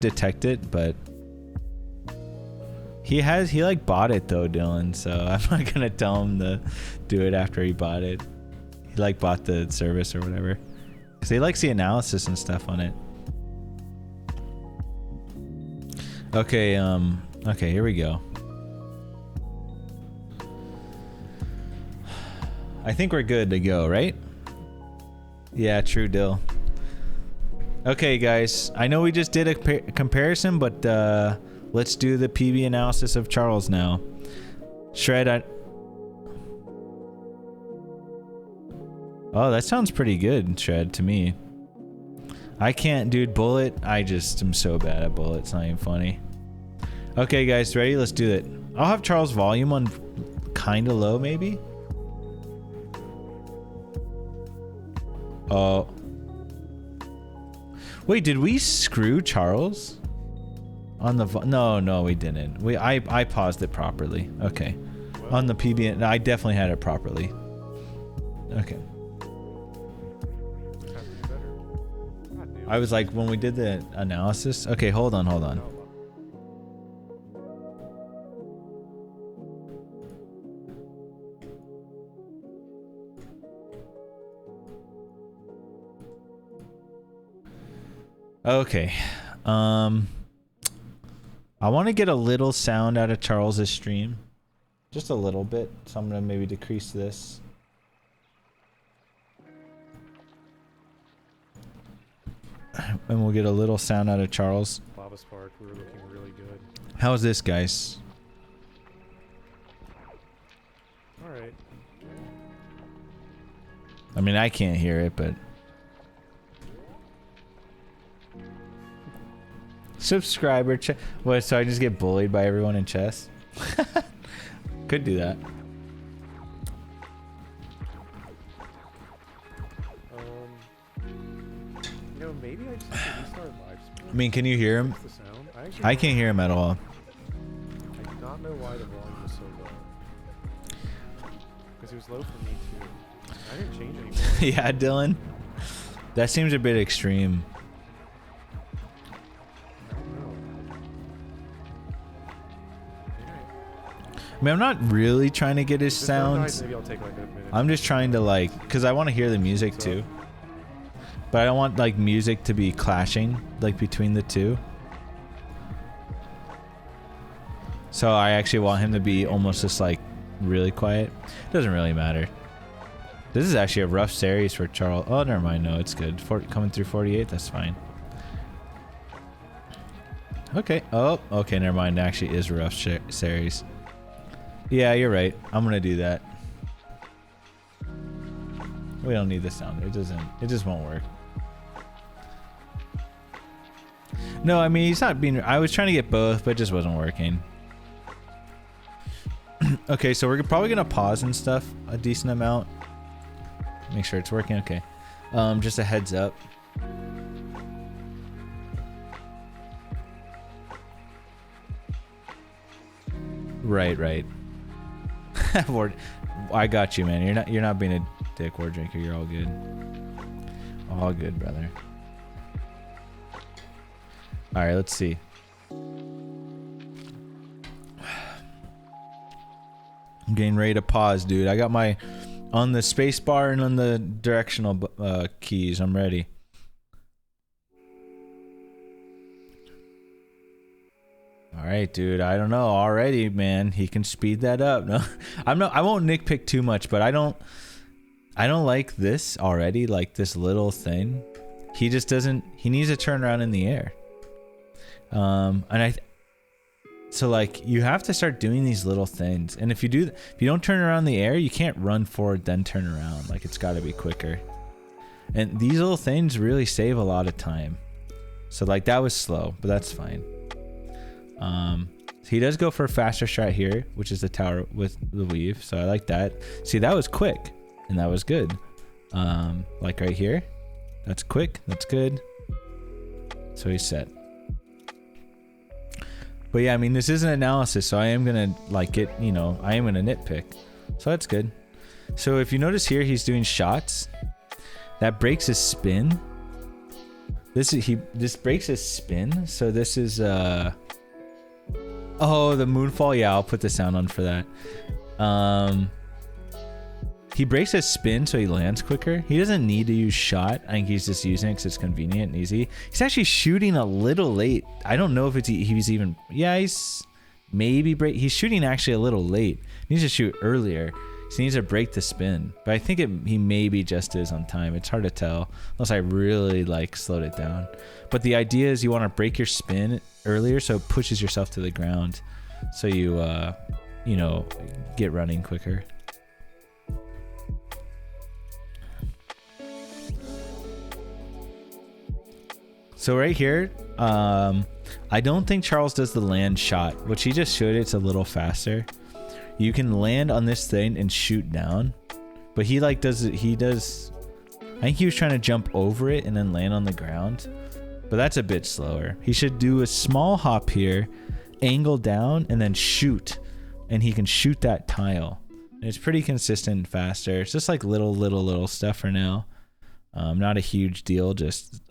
detect it, but he like bought it though, Dylan, so I'm not gonna tell him to do it after he bought it. He like bought the service or whatever, because he likes the analysis and stuff on it. Okay, okay, here we go. I think we're good to go, right? Yeah, true, Dill. Okay, guys, I know we just did a comparison, but let's do the PB analysis of Charles now. Shred, oh, that sounds pretty good, Shred, to me. I can't, dude, bullet. I just am so bad at bullet. It's not even funny. Okay, guys, ready? Let's do it. I'll have Charles' volume on kind of low, maybe. Oh. Wait, did we screw Charles? On the no, we didn't. I paused it properly. Okay. What? On the PB, I definitely had it properly. Okay. I was like, when we did the analysis. Okay, hold on. Okay. I want to get a little sound out of Charles's stream. Just a little bit. So I'm going to maybe decrease this. And we'll get a little sound out of Charles. Lava Spark, we were looking really good. How's this, guys? Alright. I mean, I can't hear it, but... Subscriber chess. What, so I just get bullied by everyone in chess? Could do that. You know, maybe I just need to restart live stream. I mean, can you hear him? I can't hear him at all. I do not know why the volume was so low. Because it was low for me too. I didn't change anything. Yeah, Dylan. That seems a bit extreme. I mean, I'm not really trying to get his sounds. Maybe I'll take like a minute. I'm just trying to like, because I want to hear the music too. But I don't want like music to be clashing like between the two. So I actually want him to be almost just like really quiet. Doesn't really matter. This is actually a rough series for Charles. Oh, never mind. No, it's good. Coming through 48, that's fine. Okay. Oh, okay. Never mind. It actually is a rough series. Yeah, you're right. I'm gonna do that. We don't need the sound. It just won't work. No, I mean, he's not being... I was trying to get both, but it just wasn't working. Okay, so we're probably gonna pause and stuff a decent amount. Make sure it's working. Okay. Just a heads up. Right. I got you, man. You're not being a dick, War Drinker. You're all good. All good, brother. All right, let's see. I'm getting ready to pause, dude. I got my on the space bar and on the directional keys. I'm ready. All right, dude. I don't know already, man. He can speed that up. No, I won't nitpick too much, but I don't like this already. Like this little thing. He just doesn't. He needs to turn around in the air. So like you have to start doing these little things, and if you don't turn around in the air, you can't run forward then turn around. Like it's got to be quicker. And these little things really save a lot of time. So like that was slow, but that's fine. He does go for a faster shot here, which is the tower with the weave. So I like that. See, that was quick and that was good. Like right here, that's quick. That's good. So he's set. But yeah, I mean, this is an analysis, so I am going to like get, I am going to nitpick. So that's good. So if you notice here, he's doing shots. That breaks his spin. This breaks his spin, so this is oh, the moonfall. Yeah, I'll put the sound on for that. He breaks his spin so he lands quicker. He doesn't need to use shot. I think he's just using it because it's convenient and easy. He's actually shooting a little late. I don't know if he's even, yeah, he's maybe he's shooting actually a little late. He needs to shoot earlier. So he needs to break the spin. But I think he maybe just is on time. It's hard to tell unless I really like slowed it down. But the idea is you want to break your spin earlier so it pushes yourself to the ground. So you, you know, get running quicker. So right here, I don't think Charles does the land shot, which he just showed. It's a little faster. You can land on this thing and shoot down, but he like does it. He does. I think he was trying to jump over it and then land on the ground, but that's a bit slower. He should do a small hop here, angle down, and then shoot, and he can shoot that tile. And it's pretty consistent and faster. It's just like little stuff for now. Not a huge deal. Just.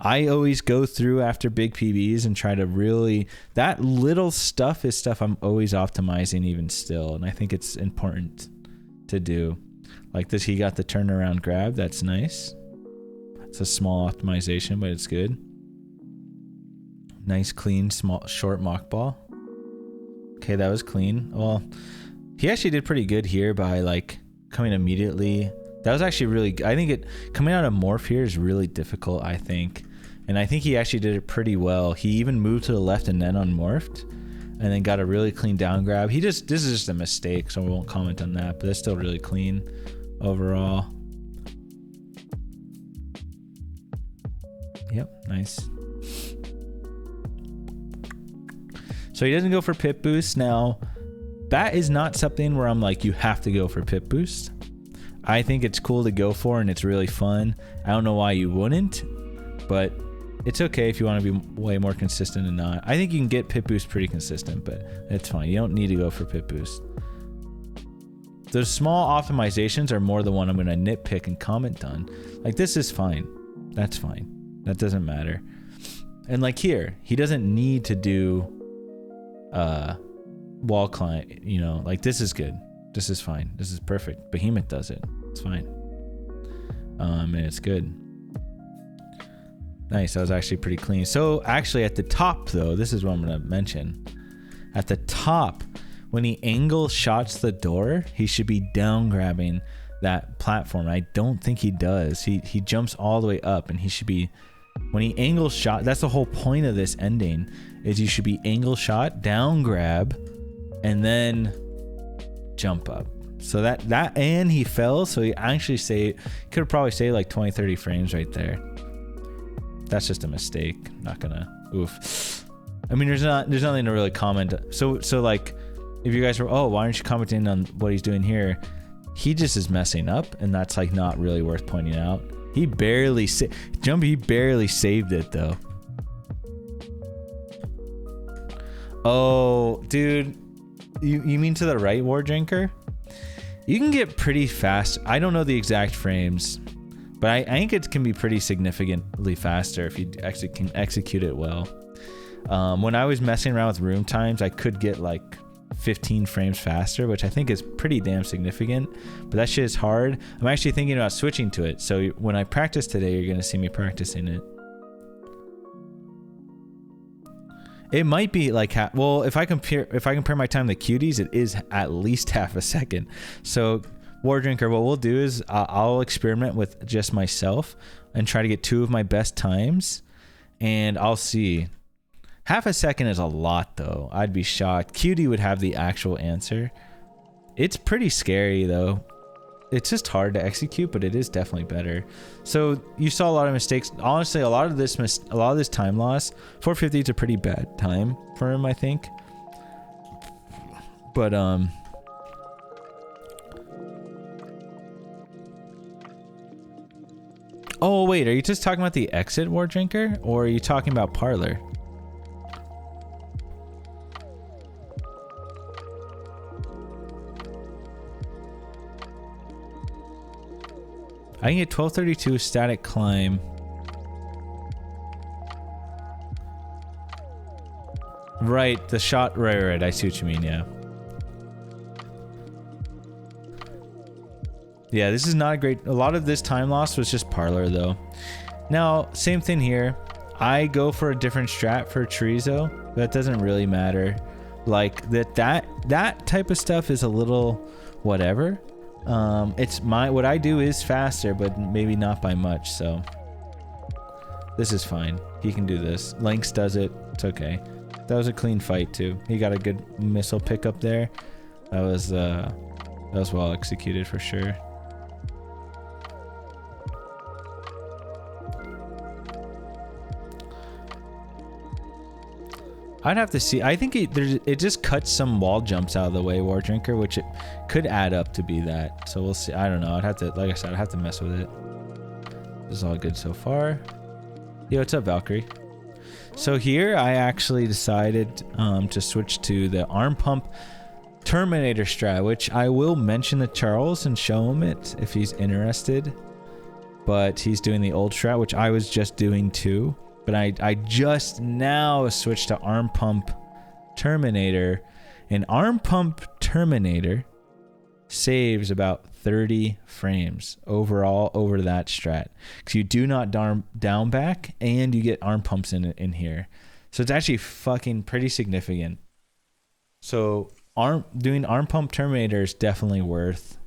I always go through after big PBs and try to really, that little stuff is stuff I'm always optimizing even still. And I think it's important to do. Like this, he got the turnaround grab. That's nice. It's a small optimization, but it's good. Nice, clean, small, short mock ball. Okay, that was clean. Well, he actually did pretty good here by like coming immediately. That was actually really, I think coming out of morph here is really difficult, I think. And I think he actually did it pretty well. He even moved to the left and then unmorphed and then got a really clean down grab. This is just a mistake, so we won't comment on that, but it's still really clean overall. Yep, nice. So he doesn't go for pip boost. Now, that is not something where I'm like, you have to go for pip boost. I think it's cool to go for and it's really fun. I don't know why you wouldn't, but it's okay if you want to be way more consistent and not. I think you can get pip boost pretty consistent, but it's fine. You don't need to go for pip boost. Those small optimizations are more the one I'm going to nitpick and comment on. Like this is fine. That's fine. That doesn't matter. And like here, he doesn't need to do wall climb, you know, like this is good. This is fine. This is perfect. Behemoth does it. It's fine. And it's good. Nice. That was actually pretty clean. So actually at the top though, this is what I'm going to mention. At the top, when he angle shots the door, he should be down grabbing that platform. I don't think he does. He jumps all the way up and he should be, when he angle shot, that's the whole point of this ending, is you should be angle shot, down grab, and then jump up. So that and he fell, so he actually could have probably saved like 20-30 frames right there. That's just a mistake. Not gonna oof. I mean, there's nothing to really comment. So like if you guys were, oh, why aren't you commenting on what he's doing here? He just is messing up, and that's like not really worth pointing out. He barely saved it though. Oh, dude, you mean to the right, War Drinker? You can get pretty fast. I don't know the exact frames, but I think it can be pretty significantly faster if you actually can execute it well. When I was messing around with room times, I could get like 15 frames faster, which I think is pretty damn significant, but that shit is hard. I'm actually thinking about switching to it. So when I practice today, you're going to see me practicing it. It might be like, well, if I compare my time to Cuties, it is at least half a second. So War Drinker, what we'll do is I'll experiment with just myself and try to get 2 of my best times, and I'll see. Half a second is a lot though. I'd be shocked. Cutie would have the actual answer. It's pretty scary though. It's just hard to execute, but it is definitely better. So you saw a lot of mistakes. Honestly, a lot of this time loss. 450 is a pretty bad time for him, I think. But oh wait, are you just talking about the exit, War Drinker, or are you talking about Parlor? I can get 1232 static climb. Right, the shot, right, I see what you mean, yeah. Yeah, this is not a great, a lot of this time loss was just parlor though. Now, same thing here. I go for a different strat for chorizo. That doesn't really matter. Like that type of stuff is a little whatever. What I do is faster, but maybe not by much, so. This is fine. He can do this. Lynx does it, it's okay. That was a clean fight too. He got a good missile pickup there. That was well executed for sure. I'd have to see. I think it just cuts some wall jumps out of the way, War Drinker, which it could add up to be that. So we'll see. I don't know. I'd have to, like I said, I'd have to mess with it. This is all good so far. Yo, what's up, Valkyrie? So here I actually decided to switch to the arm pump Terminator strat, which I will mention to Charles and show him it if he's interested. But he's doing the old strat, which I was just doing too. But I just now switched to arm pump Terminator. And arm pump Terminator saves about 30 frames overall over that strat. Because you do not down back and you get arm pumps in here. So it's actually fucking pretty significant. So doing arm pump Terminator is definitely worth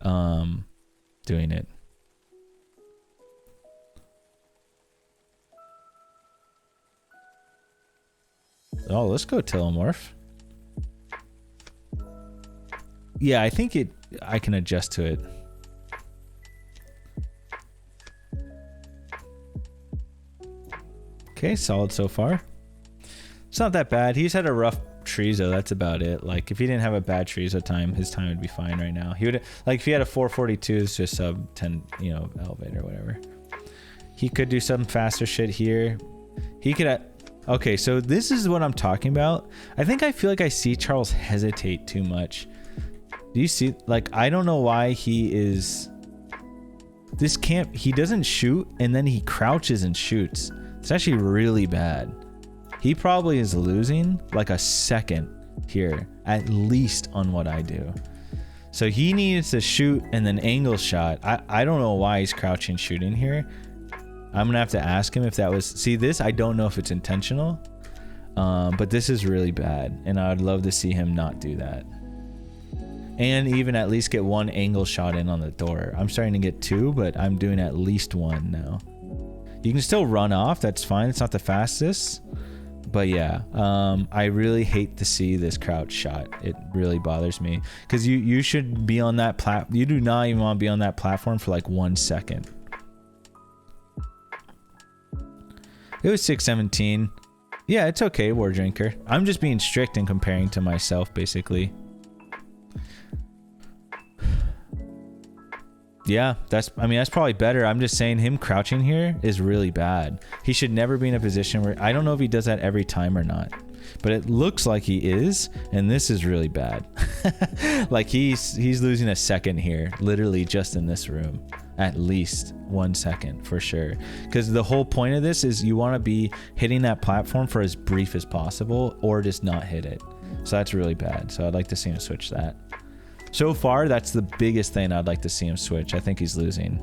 doing it. Oh, let's go telomorph. Yeah, I think I can adjust to it. Okay, solid so far. It's not that bad. He's had a rough Chorizo, that's about it. Like, if he didn't have a bad Chorizo time, his time would be fine right now. He would, like, if he had a 442, it's just sub 10, elevator or whatever. He could do some faster shit here. He could... Okay, so this is what I'm talking about. I feel like I see Charles hesitate too much. Do you see? Like, I don't know why he is... He doesn't shoot, and then he crouches and shoots. It's actually really bad. He probably is losing like a second here, at least on what I do. So he needs to shoot and then angle shot. I don't know why he's crouching shooting here. I'm gonna have to ask him if that was... See, this, I don't know if it's intentional, but this is really bad, and I would love to see him not do that. And even at least get one angle shot in on the door. I'm starting to get two, but I'm doing at least one now. You can still run off, that's fine. It's not the fastest, but yeah, I really hate to see this crouch shot. It really bothers me, because you should be on that you do not even want to be on that platform for like 1 second. It was 617. Yeah, it's okay, War Drinker. I'm just being strict and comparing to myself, basically. Yeah, that's probably better. I'm just saying him crouching here is really bad. He should never be in a position where... I don't know if he does that every time or not, but it looks like he is, and this is really bad. Like, he's losing a second here, literally just in this room. At least 1 second for sure, because the whole point of this is you want to be hitting that platform for as brief as possible, or just not hit it. So that's really bad. So I'd like to see him switch that. So far, that's the biggest thing I'd like to see him switch. I think he's losing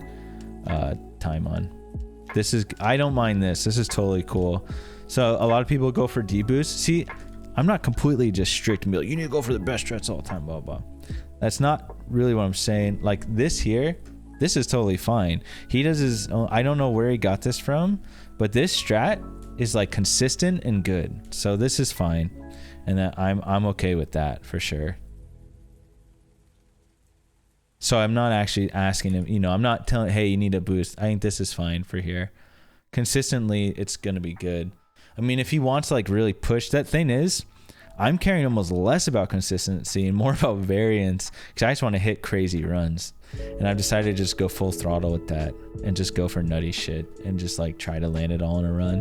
time on. I don't mind this. This is totally cool. So a lot of people go for deboost. See, I'm not completely just strict and be like, you need to go for the best strats all the time, blah, blah. That's not really what I'm saying. Like this here, this is totally fine. He does his own, I don't know where he got this from, but this strat is like consistent and good. So this is fine. And I'm okay with that for sure. So I'm not actually asking him, I'm not telling, hey, you need a boost. I think this is fine for here. Consistently, it's going to be good. I mean, if he wants to like really push, that thing is, I'm caring almost less about consistency and more about variance, because I just want to hit crazy runs. And I've decided to just go full throttle with that and just go for nutty shit and just like try to land it all in a run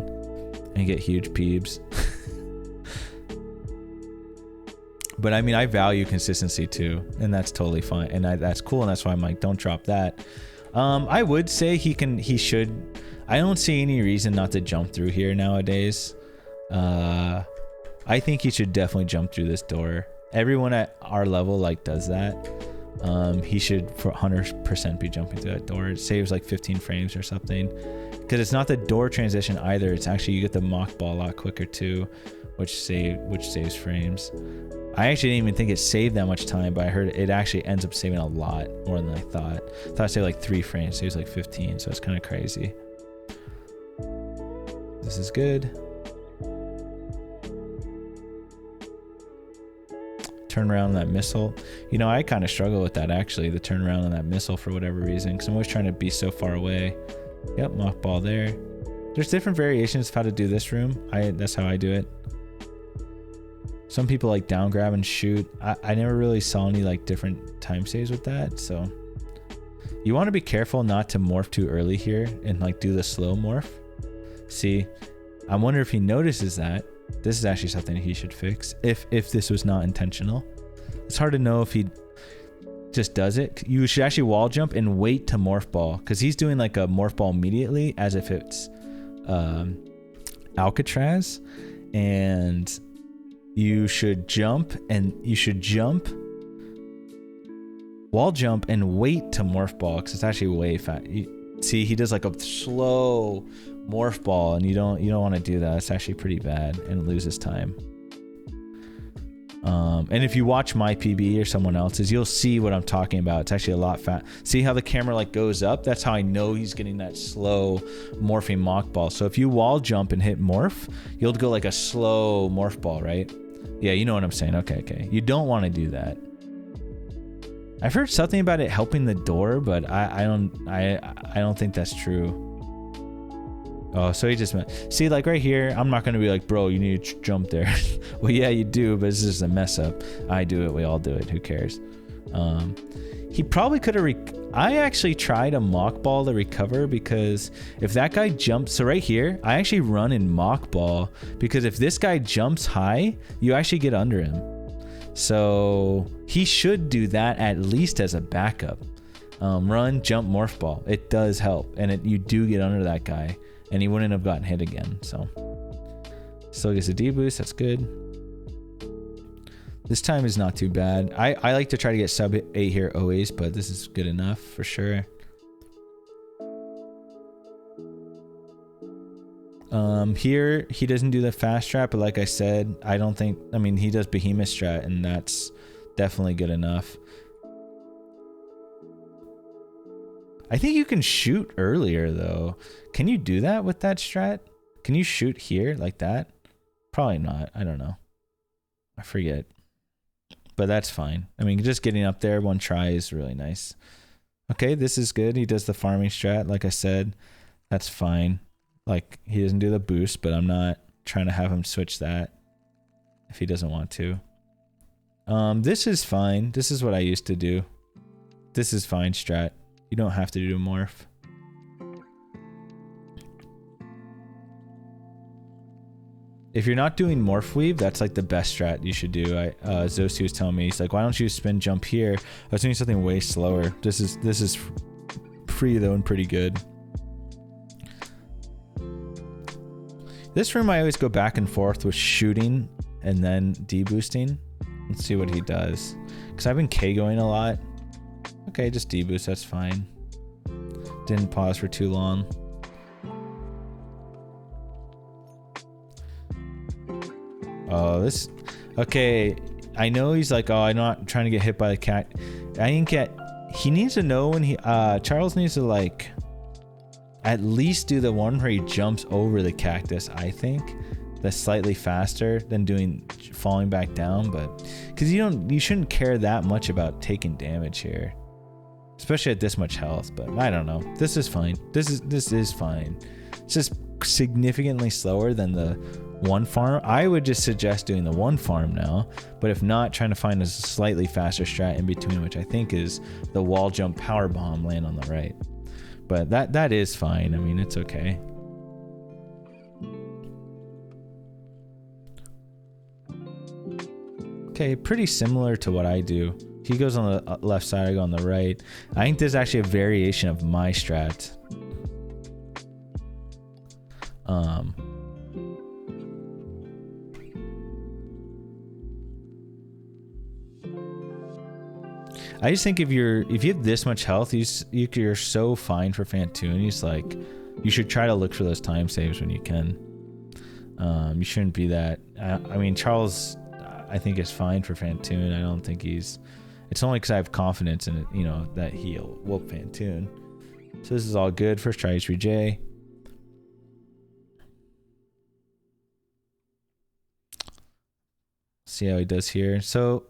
and get huge peebs. But I mean, I value consistency too, and that's totally fine, and that's cool, and that's why I'm like, don't drop that. I would say he should. I don't see any reason not to jump through here nowadays. I think he should definitely jump through this door. Everyone at our level like does that. He should for 100% be jumping through that door. It saves like 15 frames or something, because it's not the door transition either. It's actually, you get the mock ball a lot quicker too, which saves frames. I actually didn't even think it saved that much time, but I heard it actually ends up saving a lot more than I thought. I thought it saved like 3 frames, saves like 15, so it's kind of crazy. This is good. Turn around on that missile. You know, I kind of struggle with that actually, the turn around on that missile for whatever reason, because I'm always trying to be so far away. Yep, mock ball there. There's different variations of how to do this room. That's how I do it. Some people like down grab and shoot. I never really saw any like different time saves with that, so you want to be careful not to morph too early here and like do the slow morph. See, I wonder if he notices that. This is actually something he should fix if this was not intentional. It's hard to know if he just does it. You should actually wall jump and wait to morph ball, because he's doing like a morph ball immediately as if it's Alcatraz, and you should jump wall jump and wait to morph ball, because it's actually way fast. See, he does like a slow morph ball, and you don't want to do that. It's actually pretty bad and loses time. And if you watch my PB or someone else's, you'll see what I'm talking about. It's actually a lot fast. See how the camera like goes up? That's how I know he's getting that slow morphing mock ball. So if you wall jump and hit morph, you'll go like a slow morph ball, right? Yeah, you know what I'm saying. Okay. You don't want to do that. I've heard something about it helping the door, but I don't think that's true. Oh, so he just meant, see, like right here, I'm not going to be like, bro, you need to jump there. Well, yeah, you do, but it's just a mess up. I do it. We all do it. Who cares? He probably could have, I actually tried a mock ball to recover, because if that guy jumps, so right here, I actually run in mock ball, because if this guy jumps high, you actually get under him. So he should do that at least as a backup. Run, jump, morph ball. It does help, and you do get under that guy, and he wouldn't have gotten hit again. So still gets a deboost. That's good. This time is not too bad. I like to try to get sub 8 here always, but this is good enough for sure. Here he doesn't do the fast strat, but like I said, I mean, he does behemoth strat, and that's definitely good enough. I think you can shoot earlier though. Can you do that with that strat? Can you shoot here like that? Probably not. I don't know. I forget. But that's fine. I mean, just getting up there one try is really nice. Okay, this is good. He does the farming strat, like I said. That's fine. Like, he doesn't do the boost, but I'm not trying to have him switch that if he doesn't want to. This is fine. This is what I used to do. This is fine strat. You don't have to do morph. If you're not doing morph weave, that's like the best strat you should do. Zosi was telling me, he's like, why don't you spin jump here? I was doing something way slower. This is free though and pretty good. This room I always go back and forth with shooting and then deboosting. Let's see what he does. Because I've been K-going a lot. Okay, just deboost, that's fine. Didn't pause for too long. Oh, this... Okay, I know he's like, oh, I'm not trying to get hit by the cat. I didn't get... He needs to know when he... Charles needs to, like... At least do the one where he jumps over the cactus, I think. That's slightly faster than falling back down, but... Because you shouldn't care that much about taking damage here. Especially at this much health, but I don't know. This is fine. This is fine. It's just significantly slower than the one farm. I would just suggest doing the one farm now, but if not, trying to find a slightly faster strat in between, which I think is the wall jump power bomb land on the right. But that is fine. I mean, it's okay. Okay, pretty similar to what I do. He goes on the left side, I go on the right. I think there's actually a variation of my strat. I just think if you have this much health, you're so fine for Fantoon. He's like, you should try to look for those time saves when you can. You shouldn't be that. I mean, Charles, I think is fine for Fantoon. I don't think he's. It's only because I have confidence in it, you know, that he'll whoop Fantoon. So this is all good. First try H3J. See how he does here. So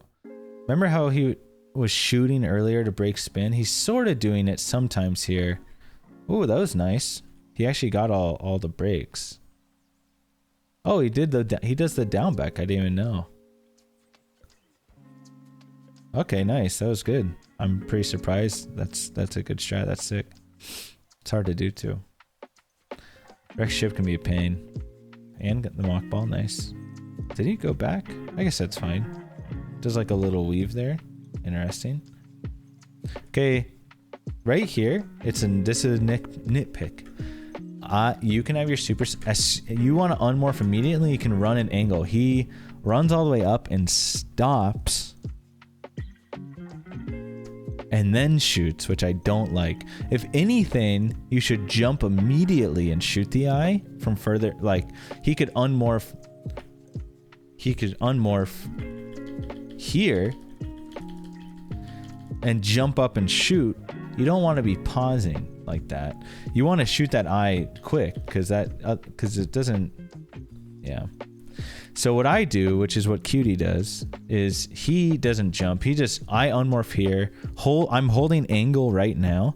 remember how he was shooting earlier to break spin? He's sort of doing it sometimes here. Oh, that was nice. He actually got all the breaks. Oh, he does the down back. I didn't even know. Okay, nice. That was good. I'm pretty surprised. That's a good strat. That's sick. It's hard to do too. Rex ship can be a pain. And get the mock ball. Nice. Did he go back? I guess that's fine. Does like a little weave there. Interesting. Okay, right here. This is a nitpick. You can have your super. You want to unmorph immediately. You can run an angle. He runs all the way up and stops, and then shoots, which I don't like. If anything, you should jump immediately and shoot the eye from further. Like he could unmorph. He could unmorph here and jump up and shoot. You don't want to be pausing like that. You want to shoot that eye quick because it doesn't. Yeah. So what I do, which is what Cutie does, is he doesn't jump. He just, I unmorph here. I'm holding angle right now.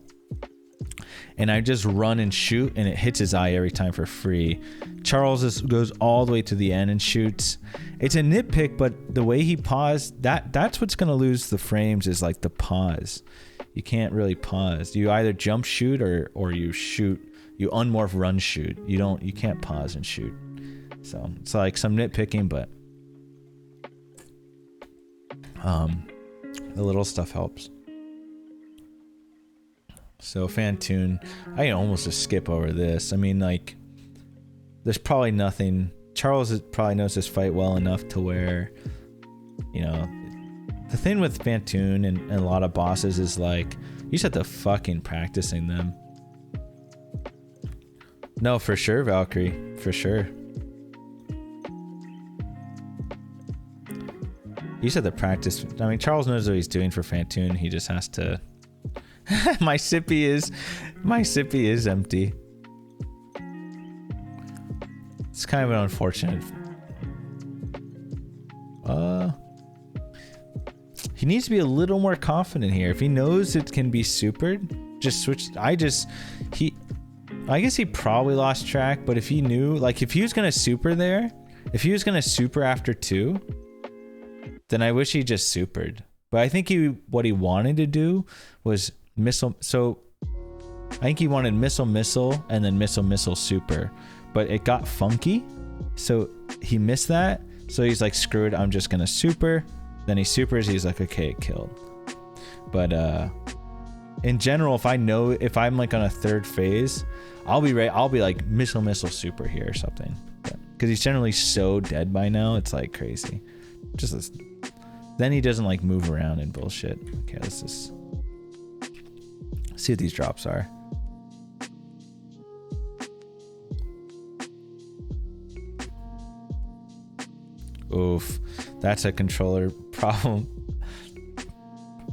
And I just run and shoot, and it hits his eye every time for free. Charles goes all the way to the end and shoots. It's a nitpick, but the way he paused, that's what's going to lose the frames is like the pause. You can't really pause. You either jump shoot or you shoot. You unmorph run shoot. You can't pause and shoot. So it's like some nitpicking, but the little stuff helps. So Fantoon, I can almost just skip over this. I mean, like, there's probably nothing. Charles probably knows this fight well enough to where, you know, the thing with Fantoon and a lot of bosses is like, you just have to fucking practicing them. No, for sure, Valkyrie, for sure. You just have to practice. I mean, Charles knows what he's doing for Fantoon. He just has to. my sippy is empty. It's kind of an unfortunate. He needs to be a little more confident here. If he knows it can be supered, just switch. I guess he probably lost track, but if he knew, like if he was gonna super there, if he was gonna super after 2, then I wish he just supered. But I think what he wanted to do was missile. So I think he wanted missile and then missile super, but it got funky, so he missed that. So he's like, screw it, I'm just gonna super. Then he supers. He's like, okay, it killed. But in general, if I'm like on a 3rd phase, I'll be like missile super here or something, because he's generally so dead by now. It's like crazy. Then he doesn't like move around and bullshit. Okay, let's just see what these drops are. Oof, that's a controller problem.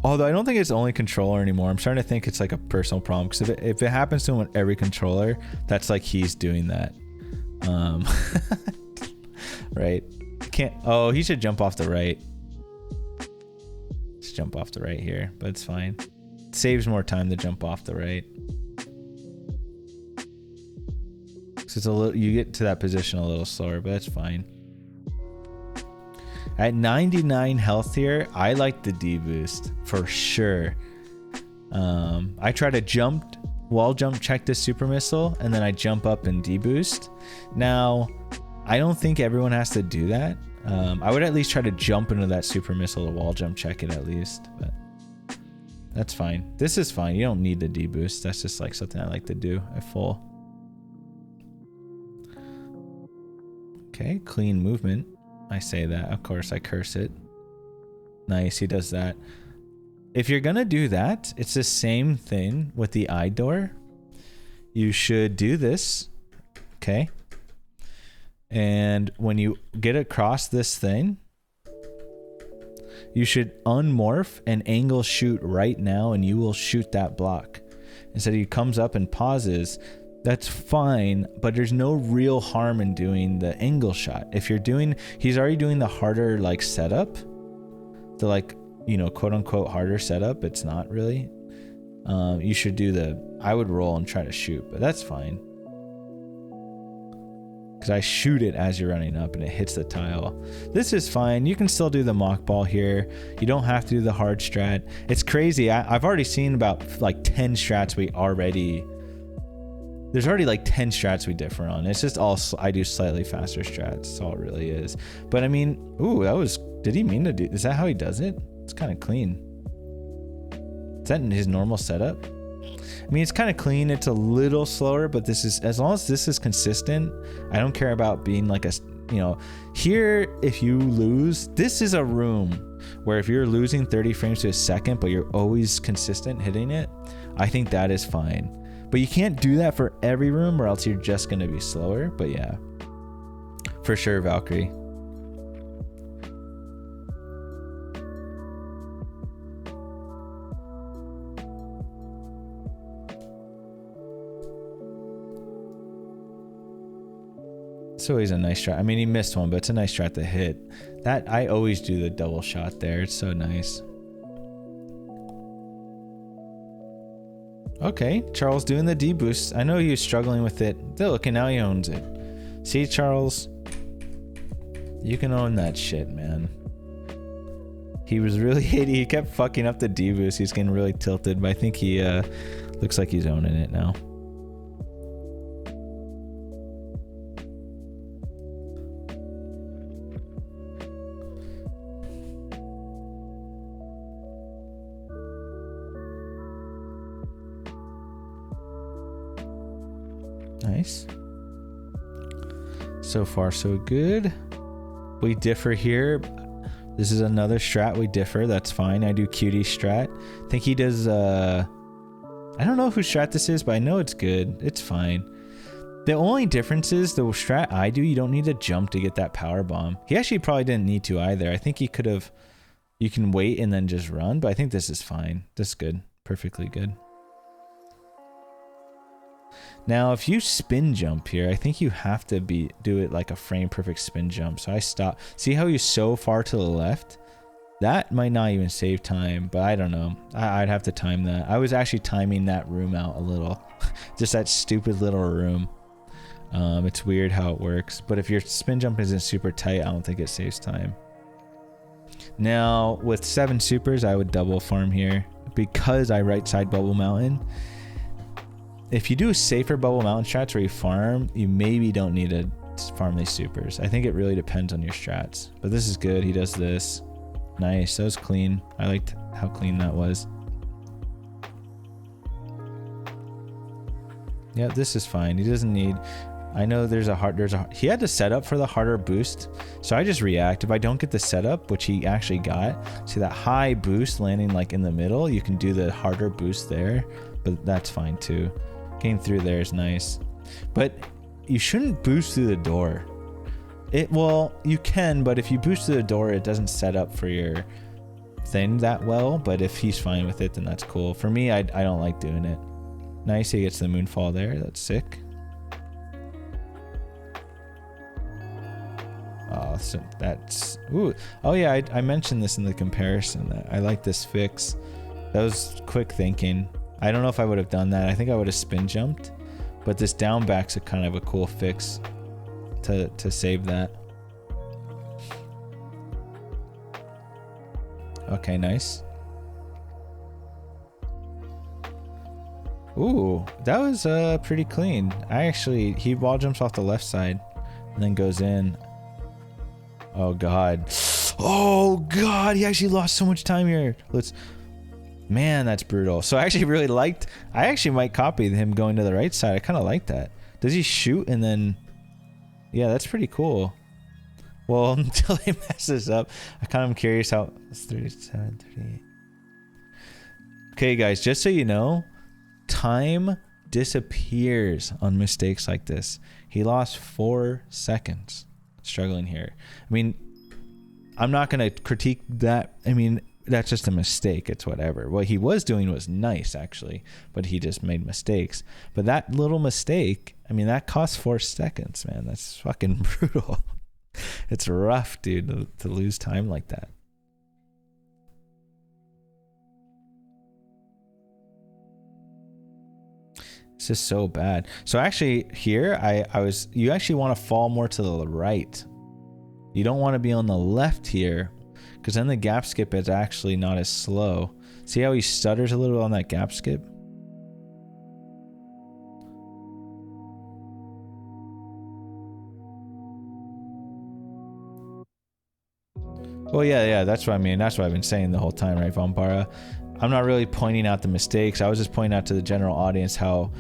Although I don't think it's only controller anymore. I'm starting to think it's like a personal problem, because if it happens to him with every controller, that's like he's doing that. Right? He should jump off the right. Just jump off the right here, but it's fine. It saves more time to jump off the right. So it's you get to that position a little slower, but that's fine. At 99 health here, I like the D boost for sure. I try to wall jump check this super missile, and then I jump up and D boost. Now, I don't think everyone has to do that. I would at least try to jump into that super missile to wall jump check it at least, but that's fine. This is fine. You don't need the D boost. That's just like something I like to do at full. Okay, clean movement. I say that, of course I curse it. Nice, he does that. if you're gonna do that, it's the same thing with the eye door. You should do this, okay? And when you get across this thing, you should unmorph and angle shoot right now, and you will shoot that block. Instead, he comes up and pauses. That's fine, but there's no real harm in doing the angle shot. If you're doing, he's already doing the harder like setup, the like, you know, quote unquote harder setup. It's not really. You should do the, I would roll and try to shoot, but that's fine. Because I shoot it as you're running up and it hits the tile. This is fine. You can still do the mock ball here. You don't have to do the hard strat. It's crazy. I've already seen about like 10 strats there's already like 10 strats we differ on. It's just all, I do slightly faster strats. That's all it really is. But I mean, ooh, that was, did he mean to do, is that how he does it? It's kind of clean. Is that his normal setup? I mean, it's kind of clean. It's a little slower, but this is, as long as this is consistent, I don't care about being like a, you know, here, if you lose, this is a room where if you're losing 30 frames to a second, but you're always consistent hitting it, I think that is fine. But you can't do that for every room or else you're just going to be slower. But yeah, for sure, Valkyrie. It's always a nice shot. I mean, he missed one, but it's a nice shot to hit. That, I always do the double shot there. It's so nice. Okay, Charles doing the D boost. I know he was struggling with it. Look, and now he owns it. See, Charles? You can own that shit, man. He was really hating. He kept fucking up the D boost. He's getting really tilted, but I think he looks like he's owning it now. Nice. So far, so good. We differ here. This is another strat we differ. That's fine. I do cutie strat. I think he does, I don't know whose strat this is, but I know it's good. It's fine. The only difference is the strat I do, you don't need to jump to get that power bomb. He actually probably didn't need to either. I think he could have, you can wait and then just run, but I think this is fine. This is good. Perfectly good. Now, if you spin jump here, I think you have to do it like a frame perfect spin jump. So I stop. See how he's so far to the left? That might not even save time, but I don't know. I'd have to time that. I was actually timing that room out a little. Just that stupid little room. It's weird how it works. But if your spin jump isn't super tight, I don't think it saves time. Now, with 7 supers, I would double farm here because I right side Bubble Mountain. If you do safer Bubble Mountain strats where you farm, you maybe don't need to farm these supers. I think it really depends on your strats. But this is good. He does this. Nice. That was clean. I liked how clean that was. Yeah, this is fine. He doesn't need... I know he had to set up for the harder boost. So I just react. If I don't get the setup, which he actually got, see that high boost landing like in the middle, you can do the harder boost there, but that's fine too. Getting through there is nice, but you shouldn't boost through the door. Well, you can, but if you boost through the door, it doesn't set up for your thing that well. But if he's fine with it, then that's cool. For me, I don't like doing it. Nice, he gets the moonfall there. That's sick. Oh, so that's... Ooh. Oh yeah, I mentioned this in the comparison. That I like this fix. That was quick thinking. I don't know if I would have done that. I think I would have spin jumped, but this down back's a kind of a cool fix to save that. Okay, nice. Ooh, that was pretty clean. He wall jumps off the left side and then goes in. Oh god. Oh god, he actually lost so much time here. Man, that's brutal. So I actually really liked... I actually might copy him going to the right side. I kind of like that. Does he shoot and then... Yeah, that's pretty cool. Well, until he messes up. I kind of am curious how... It's 37, 38. Okay, guys, just so you know, time disappears on mistakes like this. He lost 4 seconds struggling here. I mean, I'm not going to critique that. I mean, that's just a mistake. It's whatever. What he was doing was nice, actually, but he just made mistakes. But that little mistake, I mean, that cost 4 seconds, man. That's fucking brutal. It's rough, dude, to lose time like that. It's just so bad. So actually here, you actually want to fall more to the right. You don't want to be on the left here, because then the gap skip is actually not as slow. See how he stutters a little on that gap skip? Well, yeah, that's what I mean. That's what I've been saying the whole time, right, Vampara? I'm not really pointing out the mistakes. I was just pointing out to the general audience how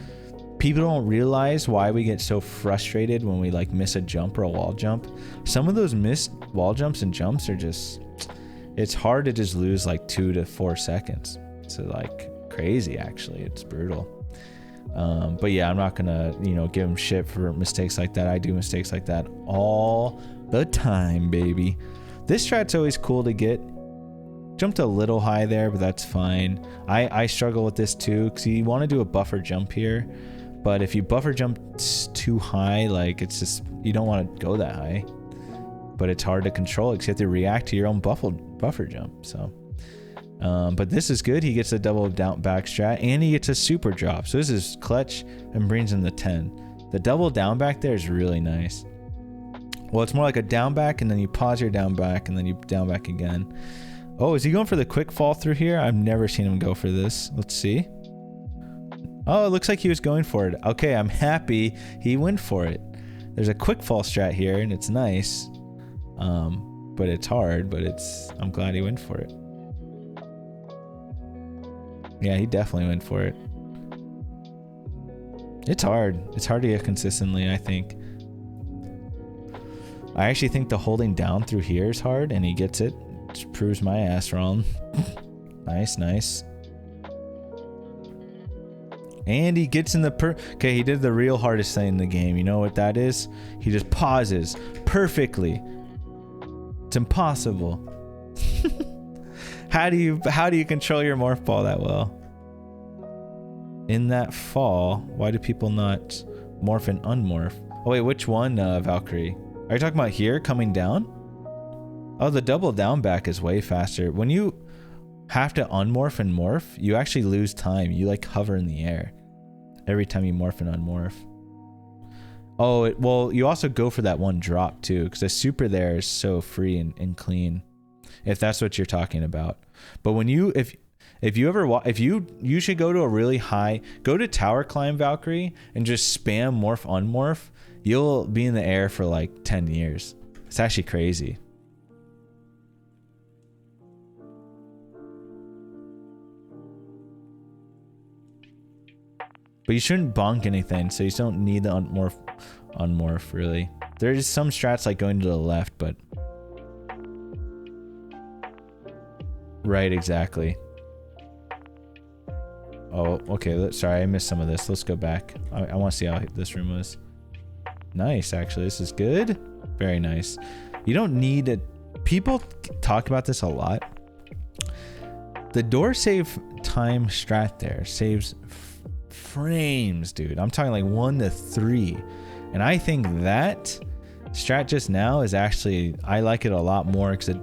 people don't realize why we get so frustrated when we like miss a jump or a wall jump. Some of those missed wall jumps and jumps are just, it's hard to just lose like 2 to 4 seconds. It's like crazy, actually. It's brutal. But yeah, I'm not gonna, give him shit for mistakes like that. I do mistakes like that all the time, baby. This strat's always cool to get. Jumped a little high there, but that's fine. I struggle with this too, because you want to do a buffer jump here, but if you buffer jump too high, like it's just, you don't want to go that high, but it's hard to control because you have to react to your own buffer jump. So but this is good. He gets a double down back strat and he gets a super drop, so this is clutch and brings in the 10. The double down back there is really nice. Well, it's more like a down back and then you pause your down back and then you down back again. Oh, is he going for the quick fall through here? I've never seen him go for this. Let's see. Oh, it looks like he was going for it. Okay, I'm happy he went for it. There's a quick fall strat here and it's nice. But it's hard, but I'm glad he went for it. Yeah, he definitely went for it. It's hard. It's hard to get consistently, I think. I actually think the holding down through here is hard, and he gets it. Just proves my ass wrong. Nice. And he gets in the okay, he did the real hardest thing in the game. You know what that is? He just pauses perfectly. It's impossible. How do you control your morph ball that well? In that fall, why do people not morph and unmorph? Oh wait, which one, Valkyrie? Are you talking about here coming down? Oh, the double down back is way faster. When you have to unmorph and morph, you actually lose time. You like hover in the air every time you morph and unmorph. Oh, well, you also go for that one drop too, because the super there is so free and clean, if that's what you're talking about. But when if you should go to a really high, go to tower climb, Valkyrie, and just spam morph unmorph. You'll be in the air for like 10 years. It's actually crazy. But you shouldn't bonk anything, so you don't need the unmorph really. There's some strats like going to the left, but right, exactly. Oh, okay. Sorry, I missed some of this. Let's go back. I want to see how this room was. Nice, actually. This is good. Very nice. You don't need it. People talk about this a lot. The door save time strat there saves frames, dude. I'm talking like 1 to 3. And I think that strat just now is actually, I like it a lot more, because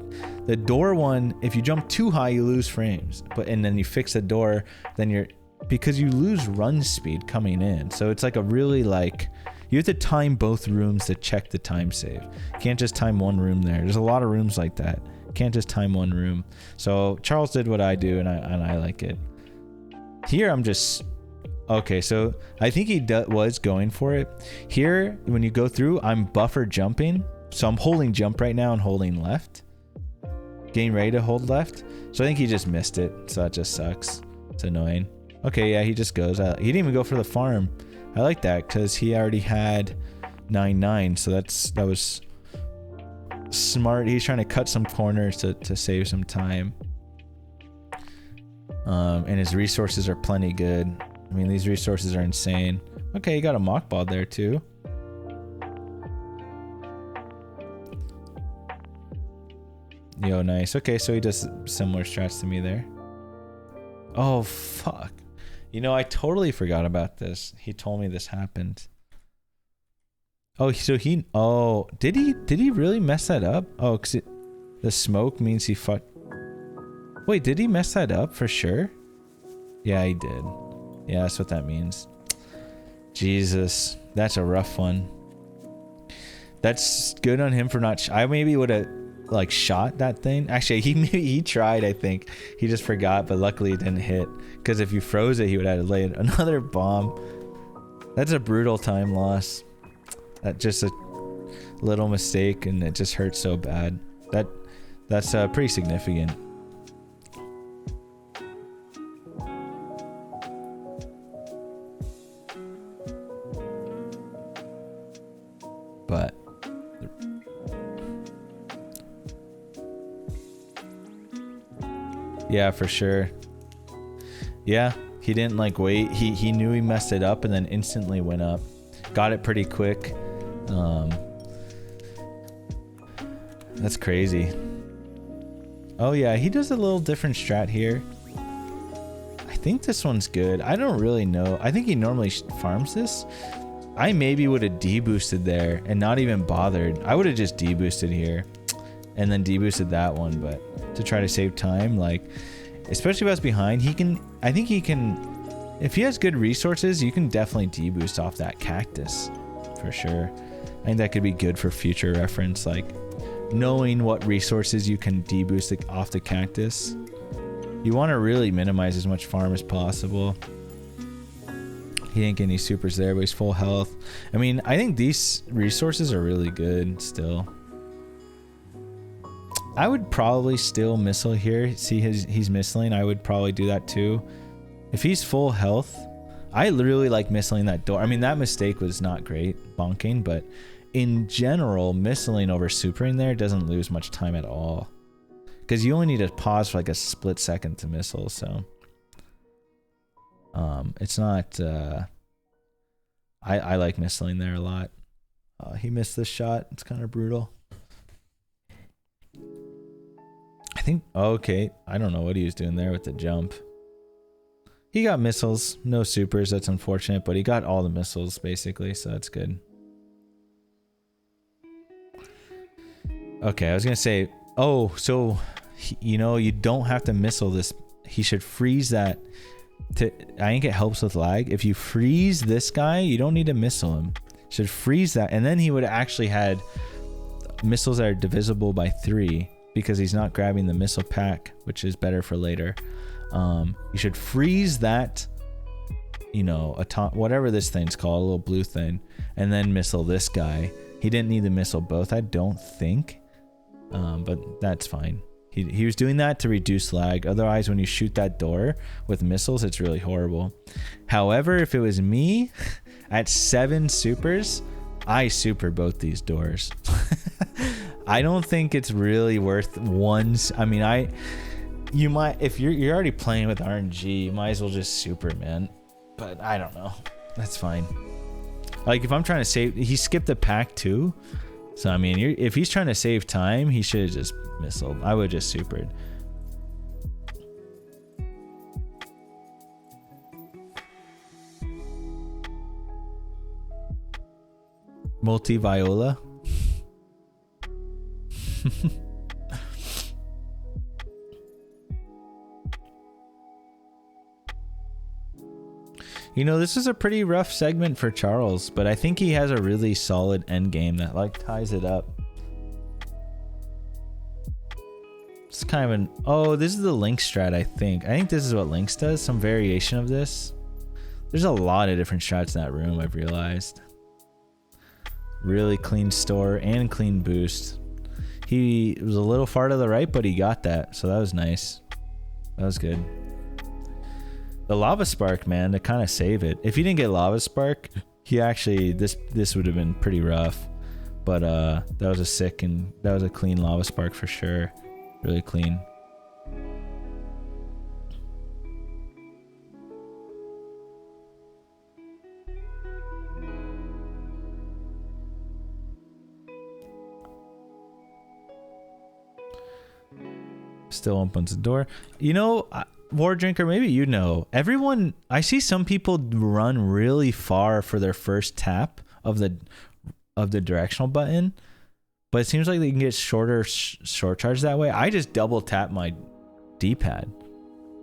the door one, if you jump too high, you lose frames. And then you fix the door, then because you lose run speed coming in. So it's like a really like, you have to time both rooms to check the time save. You can't just time one room there. There's a lot of rooms like that. You can't just time one room. So Charles did what I do, and I like it. Here I'm just, okay, so I think he was going for it. Here, when you go through, I'm buffer jumping. So I'm holding jump right now and holding left. Getting ready to hold left. So I think he just missed it. So that just sucks. It's annoying. Okay, yeah, he just goes. He didn't even go for the farm. I like that because he already had 9-9, so that was smart. He's trying to cut some corners to save some time. And his resources are plenty good. I mean, these resources are insane. Okay, you got a mock ball there too. Yo, nice. Okay, so he does similar strats to me there. Oh, fuck. You know, I totally forgot about this. He told me this happened. Oh, so he... Oh, did he really mess that up? Oh, because the smoke means he fucked... Wait, did he mess that up for sure? Yeah, he did. Yeah, that's what that means. Jesus, that's a rough one. That's good on him for not... I maybe would have like shot that thing. Actually, he tried, I think. He just forgot, but luckily it didn't hit. Because if you froze it, he would have laid another bomb. That's a brutal time loss. That's just a little mistake, and it just hurts so bad. That's pretty significant. But yeah, for sure. Yeah, he didn't like wait. He knew he messed it up and then instantly went up. Got it pretty quick. That's crazy. Oh yeah, he does a little different strat here. I think this one's good. I don't really know. I think he normally farms this. I maybe would have deboosted there and not even bothered. I would have just deboosted here and then deboosted that one, but to try to save time, like, especially if I was behind, I think he can, if he has good resources, you can definitely deboost off that cactus for sure. I think that could be good for future reference, like knowing what resources you can deboost off the cactus. You want to really minimize as much farm as possible. He didn't get any supers there, but he's full health. I mean, I think these resources are really good still. I would probably still missile here. See, he's missiling. I would probably do that too. If he's full health, I really like missiling that door. I mean, that mistake was not great, bonking, but in general, missiling over supering there doesn't lose much time at all. Because you only need to pause for like a split second to missile, so... it's not, I like missiling there a lot. He missed this shot. It's kind of brutal. I think, okay, I don't know what he was doing there with the jump. He got missiles, no supers, that's unfortunate, but he got all the missiles basically, so that's good. Okay, I was gonna say, oh, so, you know, you don't have to missile this. He should freeze that. I think it helps with lag. If you freeze this guy, you don't need to missile him. Should freeze that, and then he would have actually had missiles that are divisible by 3 because he's not grabbing the missile pack, which is better for later. You should freeze that, you know, whatever this thing's called, a little blue thing, and then missile this guy. He didn't need to missile both, I don't think, but that's fine. He was doing that to reduce lag. Otherwise, when you shoot that door with missiles, it's really horrible. However, if it was me, at 7 supers, I super both these doors. I don't think it's really worth ones. I mean, you might, if you're already playing with RNG, you might as well just super, man. But I don't know. That's fine. Like if I'm trying to save, he skipped the pack too. So I mean, if he's trying to save time, he should have just missiled. I would have just supered. Multi-Viola. You know, this is a pretty rough segment for Charles, but I think he has a really solid end game that like ties it up. It's kind of an... Oh, this is the Link strat, I think. I think this is what Lynx does, some variation of this. There's a lot of different strats in that room, I've realized. Really clean store and clean boost. He was a little far to the right, but he got that, so that was nice. That was good. The Lava Spark, man, to kind of save it. If he didn't get Lava Spark, he actually... This would have been pretty rough. But that was a sick and... That was a clean Lava Spark for sure. Really clean. Still opens the door. You know, War Drinker, maybe you know. Everyone, I see some people run really far for their first tap of the directional button, but it seems like they can get short charge that way. I just double tap my D-pad.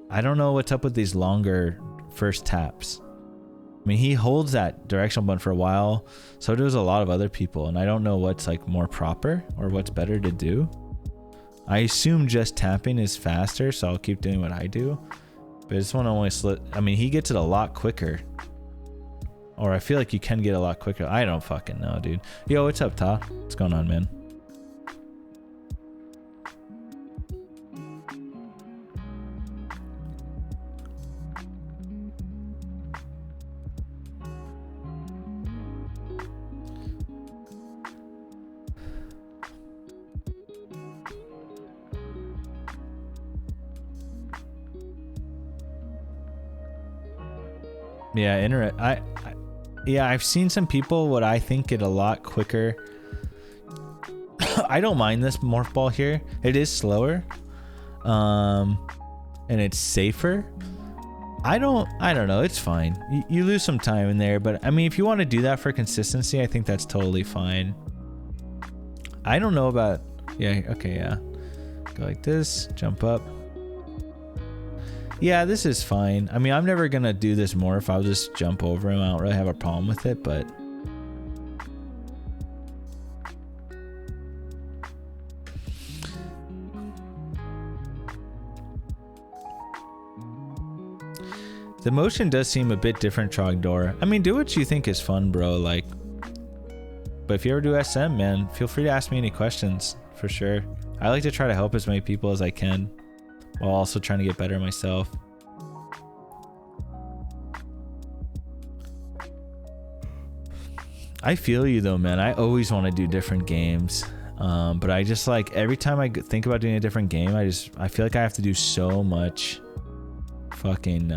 I don't know what's up with these longer first taps. I mean, he holds that directional button for a while, so does a lot of other people, and I don't know what's like more proper or what's better to do. I assume just tapping is faster, so I'll keep doing what I do. But this one only I mean, he gets it a lot quicker. Or I feel like you can get a lot quicker. I don't fucking know, dude. Yo, what's up, Ta? What's going on, man? Yeah, yeah, I've seen some people what I think get a lot quicker. I don't mind this morph ball here. It is slower, and it's safer. I don't know. It's fine. You lose some time in there, but I mean, if you want to do that for consistency, I think that's totally fine. I don't know about. Yeah. Okay. Yeah. Go like this. Jump up. Yeah, this is fine. I mean, I'm never gonna do this more if I'll just jump over him. I don't really have a problem with it, but the motion does seem a bit different, Trogdor. I mean, do what you think is fun, bro. Like, but if you ever do SM, man, feel free to ask me any questions for sure. I like to try to help as many people as I can, while also trying to get better myself. I feel you though, man. I always want to do different games, but I just like every time I think about doing a different game, I feel like I have to do so much fucking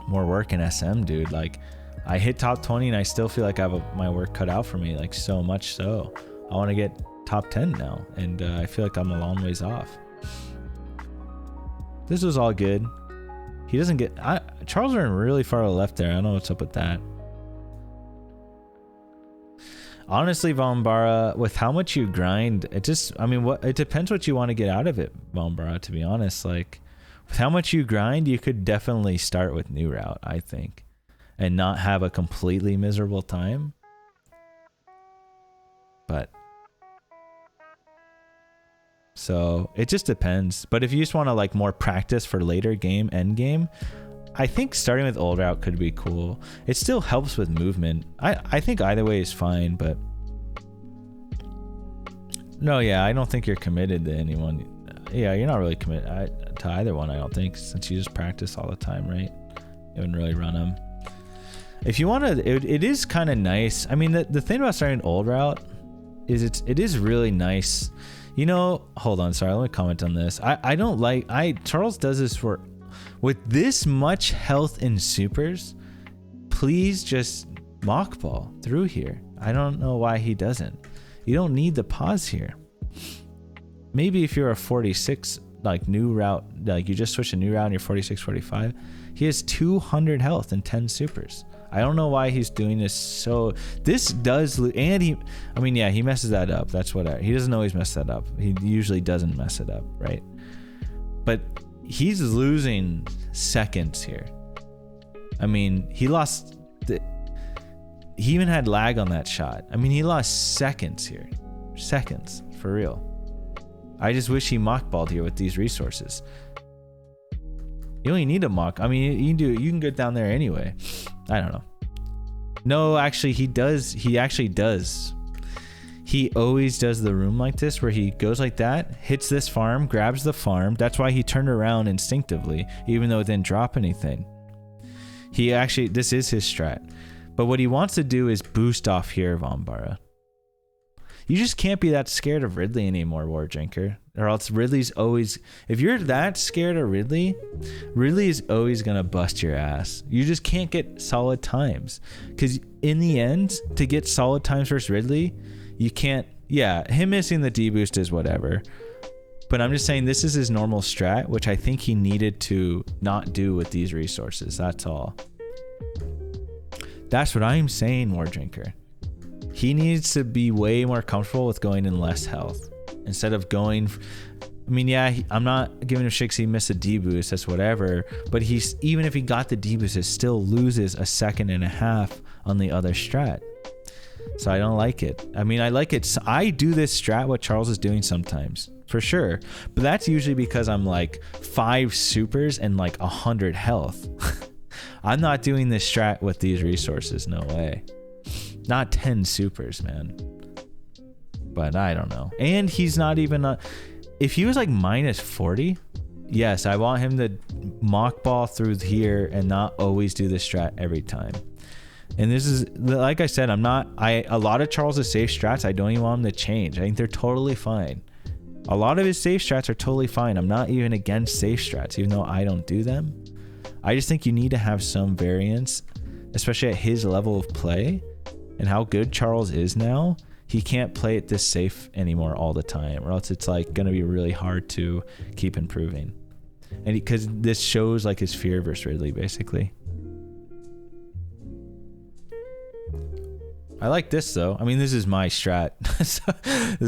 more work in SM, dude. Like, I hit top 20 and I still feel like I have my work cut out for me, like so much so. I want to get top 10 now, and I feel like I'm a long ways off. This was all good. He doesn't get... Charles ran really far to the left there. I don't know what's up with that. Honestly, Valmbara, with how much you grind, it just... I mean, it depends what you want to get out of it, Valmbara, to be honest. Like, with how much you grind, you could definitely start with New Route, I think, and not have a completely miserable time. But... so it just depends. But if you just want to like more practice for later game, end game, I think starting with old route could be cool. It still helps with movement. I think either way is fine, but no, yeah, I don't think you're committed to anyone. Yeah, you're not really committed to either one, I don't think, since you just practice all the time, right? You haven't really run them. If you want to, it is kind of nice. I mean, the thing about starting old route is it is really nice. You know, hold on, sorry, let me comment on this. I don't like, Charles does this with this much health in supers, please just mock ball through here. I don't know why he doesn't. You don't need the pause here. Maybe if you're a 46, like new route, like you just switch a new route and you're 46, 45, he has 200 health and 10 supers. I don't know why he's doing this. So this does, and I mean, yeah, he messes that up. That's what he doesn't always mess that up. He usually doesn't mess it up, right? But he's losing seconds here. I mean, he even had lag on that shot. I mean, he lost seconds here. Seconds, for real. I just wish he mockballed here with these resources. You only need a mock. I mean, you can get down there anyway. I don't know. No, actually, he does. He actually does. He always does the room like this, where he goes like that, hits this farm, grabs the farm. That's why he turned around instinctively, even though it didn't drop anything. He actually, this is his strat. But what he wants to do is boost off here, Valmbara. You just can't be that scared of Ridley anymore, War Drinker. Or else Ridley's always... if you're that scared of Ridley, Ridley is always going to bust your ass. You just can't get solid times. Because in the end, to get solid times versus Ridley, you can't... yeah, him missing the D-boost is whatever. But I'm just saying this is his normal strat, which I think he needed to not do with these resources. That's all. That's what I'm saying, War Drinker. He needs to be way more comfortable with going in less health. Instead of going... I mean, yeah, I'm not giving him shit 'cause he missed a D-boost. That's whatever. But he's even if he got the D-boost, it still loses a second and a half on the other strat. So I don't like it. I mean, I like it. I do this strat, what Charles is doing sometimes. For sure. But that's usually because I'm like 5 supers and like 100 health. I'm not doing this strat with these resources. No way. Not 10 supers, man. But I don't know. And he's not even... if he was like minus 40, yes, I want him to mock ball through here and not always do the strat every time. And this is, like I said, a lot of Charles' safe strats, I don't even want him to change. I think they're totally fine. A lot of his safe strats are totally fine. I'm not even against safe strats, even though I don't do them. I just think you need to have some variance, especially at his level of play and how good Charles is now. He can't play it this safe anymore all the time, or else it's like going to be really hard to keep improving. And because this shows like his fear versus Ridley, basically. I like this though. I mean, this is my strat. This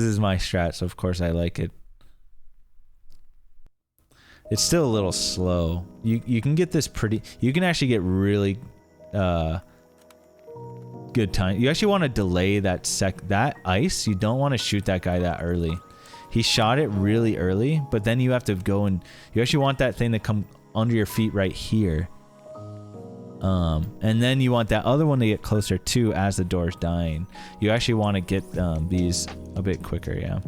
is my strat, so of course I like it. It's still a little slow. You can get this pretty... You can actually get really good time. You actually want to delay that ice. You don't want to shoot that guy that early. He shot it really early, but then you have to go and... You actually want that thing to come under your feet right here. And then you want that other one to get closer too as the door's dying. You actually want to get these a bit quicker, yeah.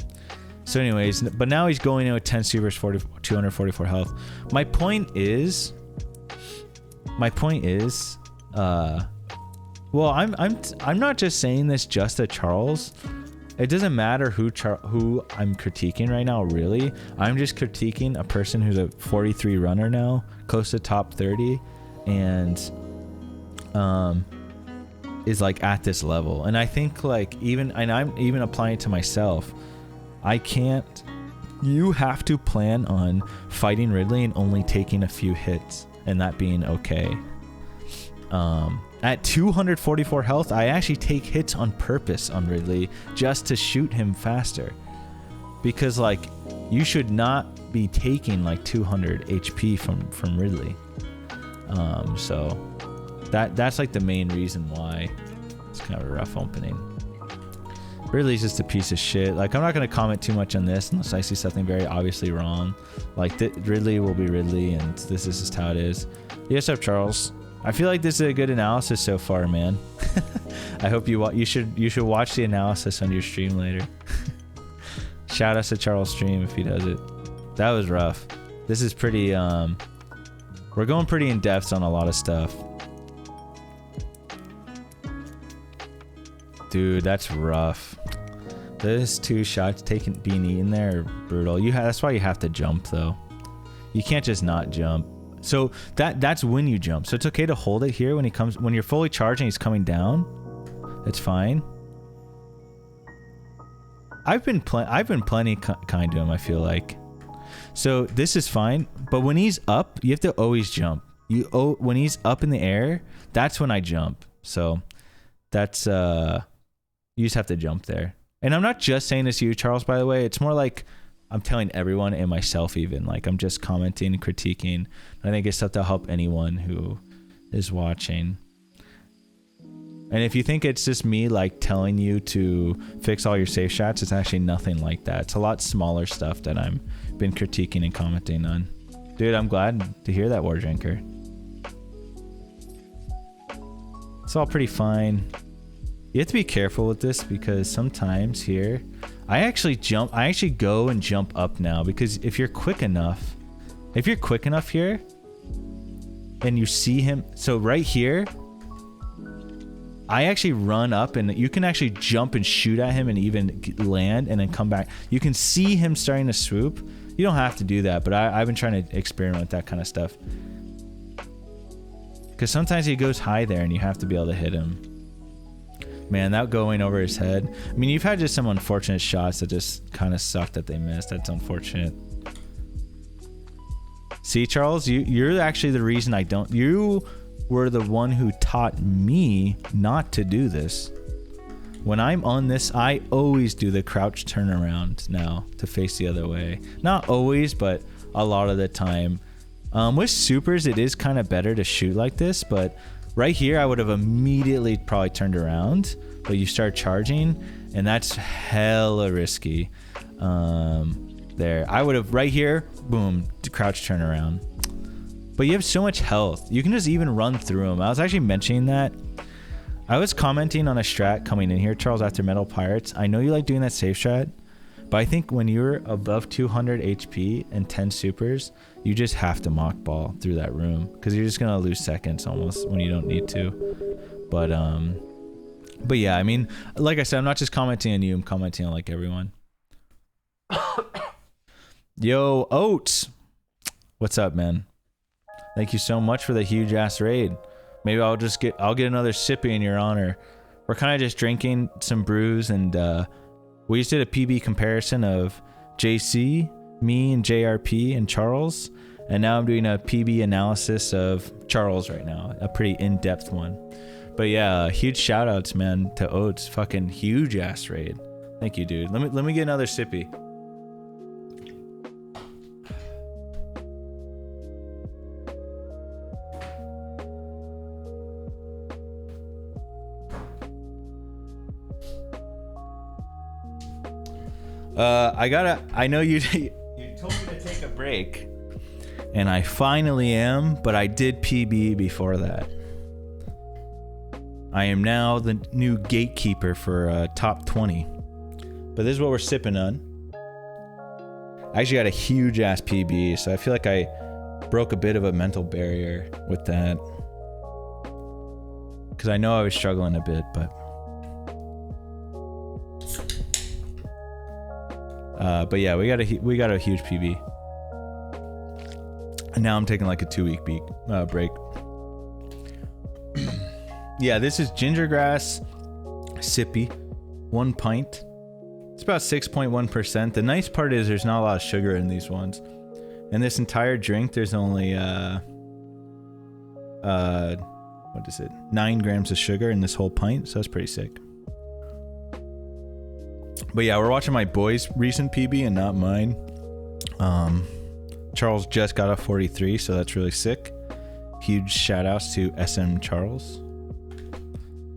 So anyways, but now he's going in with 10 supers, 244 health. My point is, well, I'm not just saying this just to Charles. It doesn't matter who I'm critiquing right now, really. I'm just critiquing a person who's a 43 runner now, close to top 30, and is like at this level. And I think like I'm even applying it to myself. You have to plan on fighting Ridley and only taking a few hits and that being okay. At 244 health, I actually take hits on purpose on Ridley just to shoot him faster. Because like, you should not be taking like 200 HP from Ridley. So that's like the main reason why it's kind of a rough opening. Ridley's just a piece of shit. Like, I'm not going to comment too much on this unless I see something very obviously wrong. Like, Ridley will be Ridley, and this is just how it is. Yes, up, Charles. I feel like this is a good analysis so far, man. I hope you should watch the analysis on your stream later. Shout out to Charles' stream if he does it. That was rough. This is pretty, we're going pretty in depth on a lot of stuff. Dude, that's rough. Those 2 shots being eaten there are brutal. That's why you have to jump though. You can't just not jump. So that's when you jump. So it's okay to hold it here when you're fully charged and he's coming down. It's fine. I've been plenty kind to him, I feel like. So this is fine, but when he's up, you have to always jump. When he's up in the air, that's when I jump. So that's you just have to jump there. And I'm not just saying this to you, Charles, by the way. It's more like I'm telling everyone and myself even. Like, I'm just commenting and critiquing. I think it's stuff to help anyone who is watching. And if you think it's just me like telling you to fix all your safe shots, it's actually nothing like that. It's a lot smaller stuff that I'm been critiquing and commenting on. Dude, I'm glad to hear that, War Drinker. It's all pretty fine. You have to be careful with this because sometimes here, I actually go and jump up now, because if you're quick enough here and you see him, so right here, I actually run up and you can actually jump and shoot at him and even land and then come back. You can see him starting to swoop. You don't have to do that, but I've been trying to experiment with that kind of stuff. Because sometimes he goes high there and you have to be able to hit him. Man, that going over his head. I mean, you've had just some unfortunate shots that just kind of suck that they missed. That's unfortunate. See, Charles, you're actually the reason I don't. You were the one who taught me not to do this. When I'm on this, I always do the crouch turnaround now to face the other way. Not always, but a lot of the time. With supers, it is kind of better to shoot like this, but right here, I would have immediately probably turned around, but you start charging, and that's hella risky. There, I would have right here, boom, crouch turn around. But you have so much health. You can just even run through them. I was actually mentioning that. I was commenting on a strat coming in here, Charles, after Metal Pirates. I know you like doing that safe strat, but I think when you're above 200 HP and 10 supers, you just have to mock ball through that room because you're just gonna lose seconds almost when you don't need to. But yeah, I mean, like I said, I'm not just commenting on you. I'm commenting on like everyone. Yo, Oats, what's up, man? Thank you so much for the huge ass raid. Maybe I'll get another sippy in your honor. We're kind of just drinking some brews, and we just did a PB comparison of JC, me, and JRP and Charles, and now I'm doing a PB analysis of Charles right now, a pretty in-depth one. But yeah, huge shout outs, man, to Oats. Fucking huge ass raid. Thank you, dude. Let me get another sippy. I know you told me to take a break, and I finally am, but I did PB before that. I am now the new gatekeeper for top 20. But this is what we're sipping on. I actually got a huge ass PB, so I feel like I broke a bit of a mental barrier with that. Because I know I was struggling a bit, but yeah, we got a huge PB, and now I'm taking like a 2-week break. Yeah, this is gingergrass sippy, 1 pint. It's about 6.1%. The nice part is there's not a lot of sugar in these ones. In this entire drink, there's only 9 grams of sugar in this whole pint, so that's pretty sick. But yeah, we're watching my boy's recent PB and not mine. Charles just got a 43, so that's really sick. Huge shout outs to smCharles.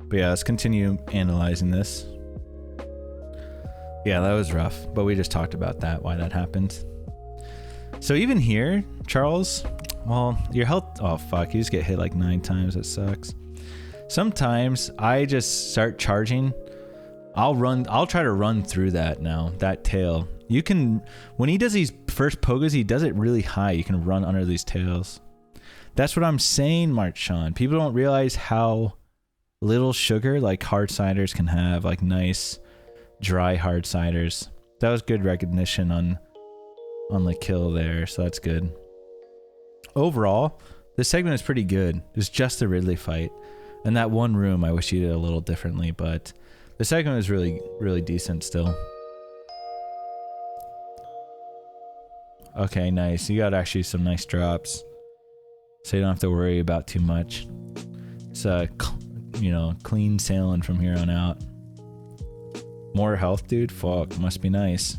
But yeah, let's continue analyzing this. Yeah, that was rough, but we just talked about that, why that happened. So even here, Charles, well, your health, oh fuck, you just get hit like 9 times, that sucks. Sometimes I just start charging. I'll try to run through that now, that tail. You can, when he does these first pogas, he does it really high. You can run under these tails. That's what I'm saying, Marchand. People don't realize how little sugar like hard ciders can have, like nice dry hard ciders. That was good recognition on the kill there, so that's good. Overall, this segment is pretty good. It's just the Ridley fight. And that one room, I wish he did a little differently, but the segment is really, really decent still. Okay, nice. You got actually some nice drops, so you don't have to worry about too much. It's clean sailing from here on out. More health, dude? Fuck, must be nice.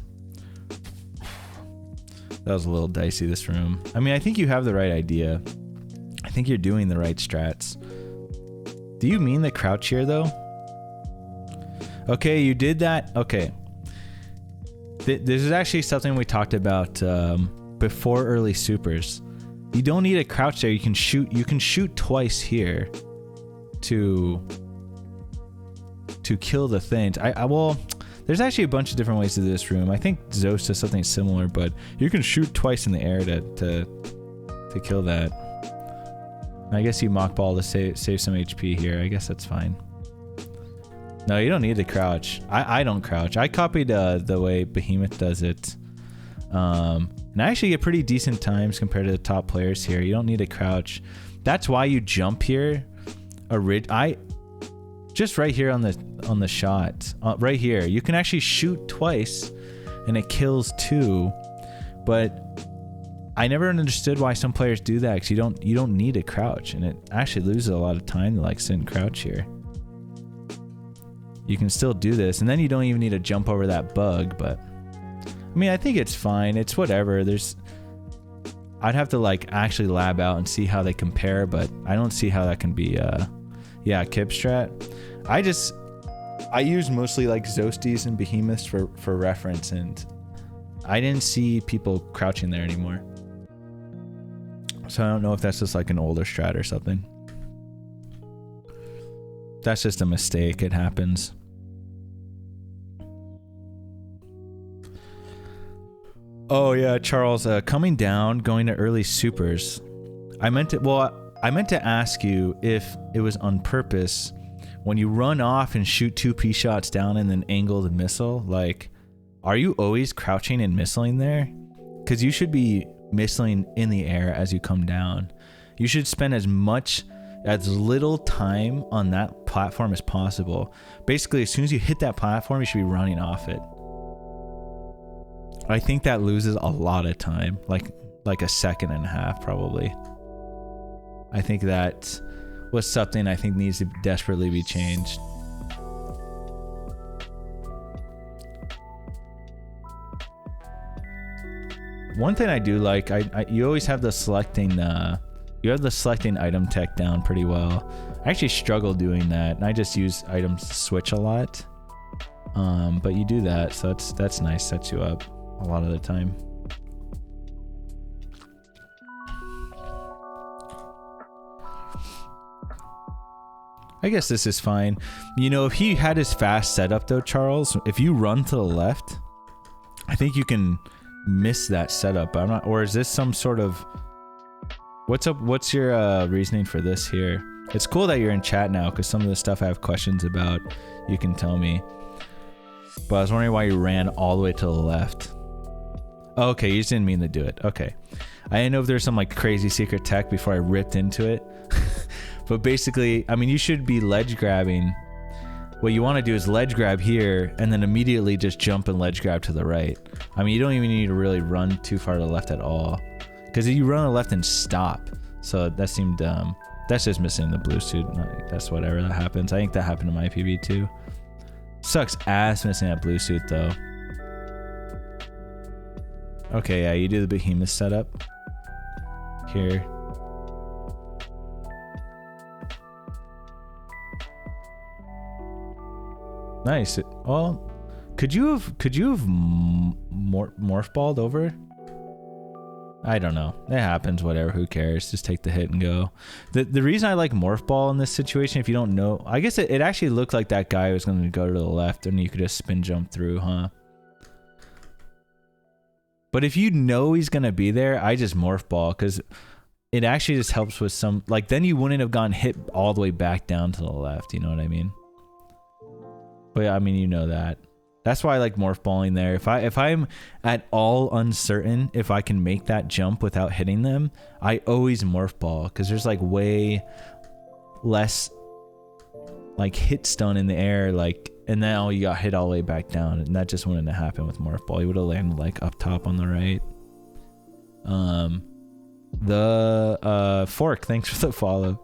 That was a little dicey, this room. I mean, I think you have the right idea. I think you're doing the right strats. Do you mean the crouch here, though? Okay, you did that. Okay. This is actually something we talked about before early supers. You don't need a crouch there. You can shoot twice here to kill the things. Well, there's actually a bunch of different ways to do this room. I think Zeus does something similar, but you can shoot twice in the air to kill that. I guess you mock ball to save some HP here. I guess that's fine. No, you don't need to crouch. I don't crouch. I copied the way Behemoth does it. And I actually get pretty decent times compared to the top players here. You don't need to crouch. That's why you jump here. just right here on the shot, right here. You can actually shoot twice, and it kills 2. But I never understood why some players do that, because you don't need to crouch, and it actually loses a lot of time to like sit and crouch here. You can still do this, and then you don't even need to jump over that bug. But I mean, I think it's fine. It's whatever. I'd have to like actually lab out and see how they compare, but I don't see how that can be yeah, Kip strat. I use mostly like Zosties and Behemoths for reference, and I didn't see people crouching there anymore. So I don't know if that's just like an older strat or something. That's just a mistake. It happens. Oh yeah, Charles, coming down, going to early supers. I meant to ask you if it was on purpose. When you run off and shoot 2 P-shots down and then angle the missile, like, are you always crouching and missiling there? Because you should be missiling in the air as you come down. You should spend as little time on that platform as possible. Basically, as soon as you hit that platform, you should be running off it. I think that loses a lot of time, like a second and a half probably. I think that was something I think needs to desperately be changed. One thing I do like, you always have the selecting item tech down pretty well. I actually struggle doing that, and I just use item switch a lot. But you do that, so that's nice. Sets you up a lot of the time. I guess this is fine. You know, if he had his fast setup though, Charles, if you run to the left, I think you can miss that setup. Or is this some sort of, what's your reasoning for this here? It's cool that you're in chat now, because some of the stuff I have questions about, you can tell me. But I was wondering why you ran all the way to the left. Oh, okay, you just didn't mean to do it. Okay. I didn't know if there's some like crazy secret tech before I ripped into it. But basically, I mean, you should be ledge grabbing. What you want to do is ledge grab here, and then immediately just jump and ledge grab to the right. I mean, you don't even need to really run too far to the left at all, because you run to the left and stop. So that seemed dumb. That's just missing the blue suit. That's whatever that happens. I think that happened in my PB too. Sucks ass missing that blue suit though. Okay, yeah, you do the behemoth setup here. Nice. Well, could you have morph balled over? I don't know. It happens. Whatever. Who cares? Just take the hit and go. The reason I like morph ball in this situation, if you don't know, I guess it actually looked like that guy was going to go to the left, and you could just spin jump through, huh? But if you know he's going to be there, I just morph ball, because it actually just helps with some, like, then you wouldn't have gone hit all the way back down to the left. You know what I mean? But yeah, I mean, you know that. That's why I like morph balling there. If I'm at all uncertain if I can make that jump without hitting them, I always morph ball, because there's like way less like hit stun in the air, like, and now you got hit all the way back down, and that just wouldn't have happened with morph ball. You would have landed like up top on the right. The fork, thanks for the follow.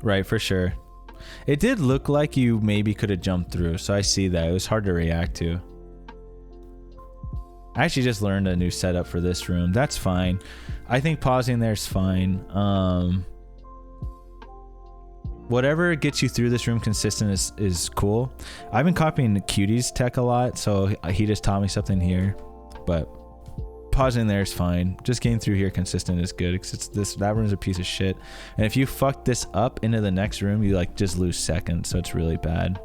Right, for sure. It did look like you maybe could have jumped through, so I see that. It was hard to react to. I actually just learned a new setup for this room. That's fine. I think pausing there is fine. Whatever gets you through this room consistent is cool. I've been copying Cutie's tech a lot, so he just taught me something here. But pausing there is fine. Just getting through here consistent is good, because that room's a piece of shit, and if you fuck this up into the next room, you like just lose seconds, so it's really bad.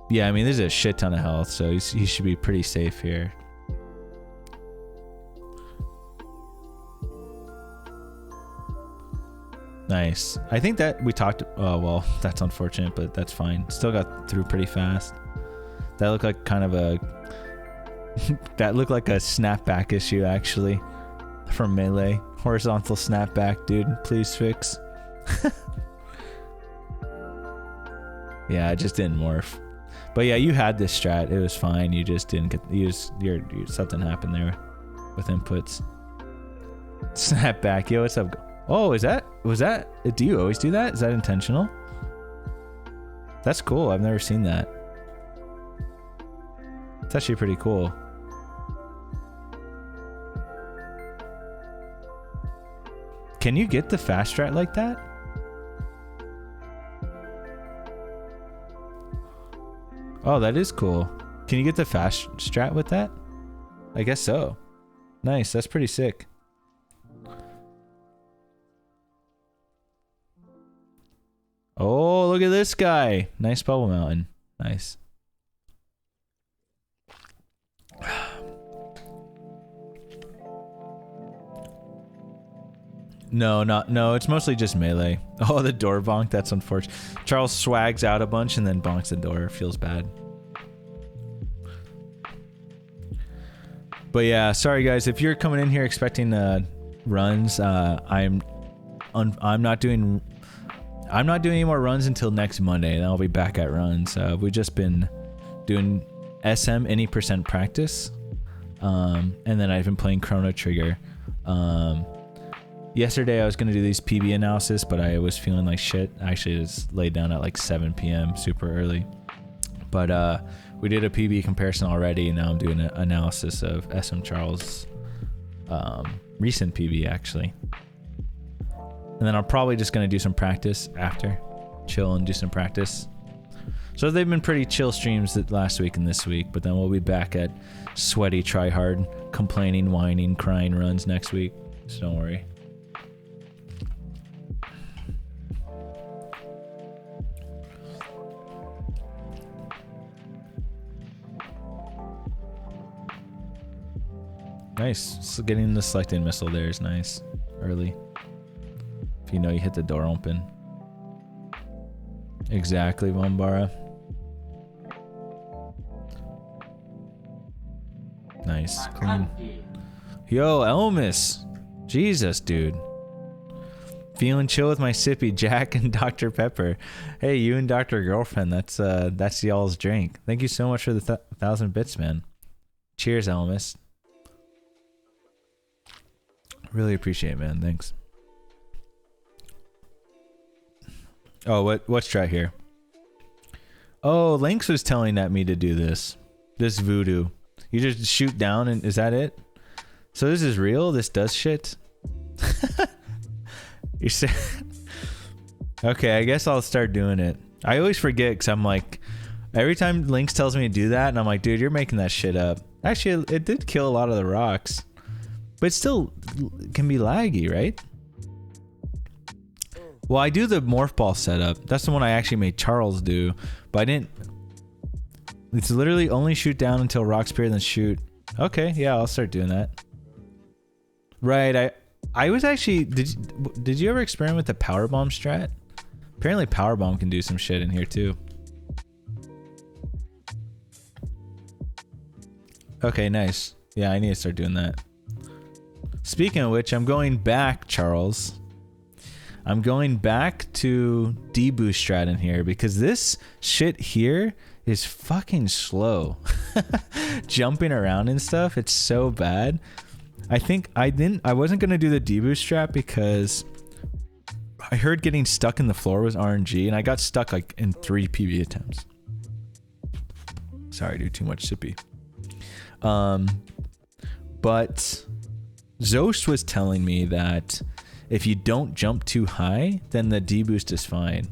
Yeah, I mean, there's a shit ton of health, so he should be pretty safe here. Nice. I think that we talked, oh well, that's unfortunate, but that's fine. Still got through pretty fast. That looked like kind of a that looked like a snapback issue, actually, from Melee. Horizontal snapback, dude. Please fix. Yeah, it just didn't morph. But yeah, you had this strat. It was fine. You just didn't get. Something happened there with inputs. Snapback, yo, what's up? Oh, was that? Do you always do that? Is that intentional? That's cool. I've never seen that. It's actually pretty cool. Can you get the fast strat like that? Oh, that is cool. Can you get the fast strat with that? I guess so. Nice. That's pretty sick. Oh, look at this guy. Nice bubble mountain. Nice. No, it's mostly just melee. Oh, the door bonk, that's unfortunate. Charles swags out a bunch and then bonks the door. Feels bad. But yeah, sorry guys, if you're coming in here expecting runs, I'm not doing any more runs until next Monday, and I'll be back at runs. We've just been doing SM any % practice, and then I've been playing Chrono Trigger. Yesterday I was gonna do these PB analysis, but I was feeling like shit. I actually just laid down at like 7 p.m. super early. But we did a PB comparison already, and now I'm doing an analysis of smCharles' recent PB actually. And then I'm probably just gonna do some practice after, chill and do some practice. So they've been pretty chill streams last week and this week, but then we'll be back at sweaty, try hard, complaining, whining, crying runs next week. So don't worry. Nice. So getting the selected missile there is nice. Early. If you know you hit the door open. Exactly, Bombara. Nice. Clean. Yo, Elmis. Jesus, dude. Feeling chill with my sippy, Jack and Dr. Pepper. Hey, you and Dr. Girlfriend, that's y'all's drink. Thank you so much for the 1,000 bits, man. Cheers, Elmis. Really appreciate it, man. Thanks. Oh, what's right here? Oh, Lynx was telling me to do this. This voodoo. You just shoot down and is that it? So this is real? This does shit? You said okay, I guess I'll start doing it. I always forget because I'm like, every time Lynx tells me to do that, and I'm like, dude, you're making that shit up. Actually, it did kill a lot of the rocks. But it still can be laggy, right? Well, I do the morph ball setup. That's the one I actually made Charles do. But I didn't... It's literally only shoot down until rock spear, then shoot. Okay, yeah, I'll start doing that. Right, I was actually... Did you ever experiment with the power bomb strat? Apparently power bomb can do some shit in here too. Okay, nice. Yeah, I need to start doing that. Speaking of which, I'm going back, Charles. I'm going back to deboost strat in here because this shit here is fucking slow. Jumping around and stuff, it's so bad. I think I wasn't gonna do the deboost strat because I heard getting stuck in the floor was RNG, and I got stuck like in 3 PB attempts. Sorry, dude, too much sippy. But Zost was telling me that if you don't jump too high, then the deboost is fine.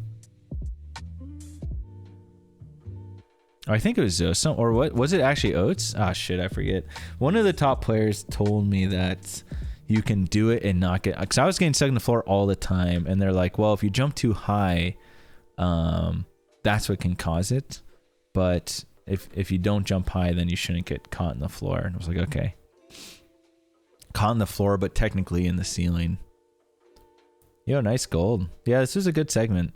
I think it was Zost, or what was it actually? Oats? Ah, shit, I forget. One of the top players told me that you can do it and not get, because I was getting stuck in the floor all the time, and they're like, well, if you jump too high, that's what can cause it. But if you don't jump high, then you shouldn't get caught in the floor. And I was like, okay. Caught in the floor, but technically in the ceiling. Yo, nice gold. Yeah, this was a good segment.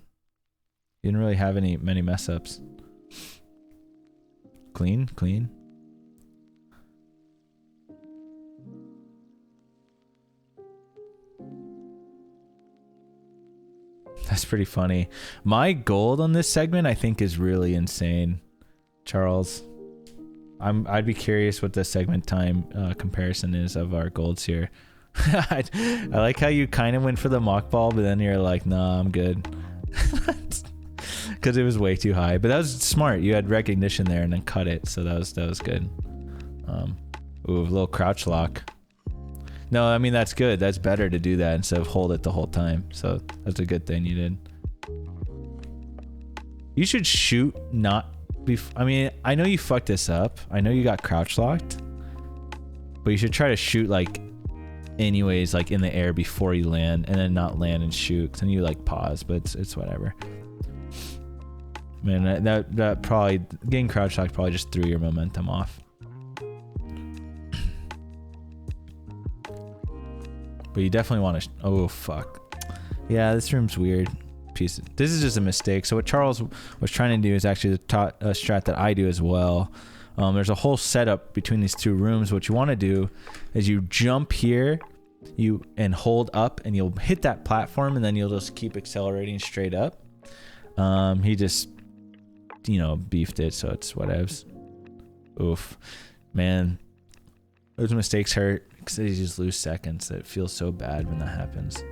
You didn't really have many mess ups. Clean, clean. That's pretty funny. My gold on this segment, I think, is really insane, Charles. I'd be curious what the segment time comparison is of our golds here. I like how you kind of went for the mock ball, but then you're like, nah, I'm good. Because it was way too high. But that was smart. You had recognition there and then cut it, so that was good. Ooh, a little crouch lock. No, I mean, that's good. That's better to do that instead of hold it the whole time. So that's a good thing you did. You should shoot not... I mean, I know you fucked this up. I know you got crouch locked. But you should try to shoot, like, anyways, like, in the air before you land. And then not land and shoot. Because then you, like, pause. But it's whatever. Man, that probably... Getting crouch locked probably just threw your momentum off. But you definitely want to... Oh, fuck. Yeah, this room's weird. This is just a mistake. So what Charles was trying to do is actually a strat that I do as well. There's a whole setup between these two rooms. What you want to do is you jump here, and hold up, and you'll hit that platform, and then you'll just keep accelerating straight up. He just, beefed it, so it's whatevs. Oof, man, those mistakes hurt because you just lose seconds. It feels so bad when that happens.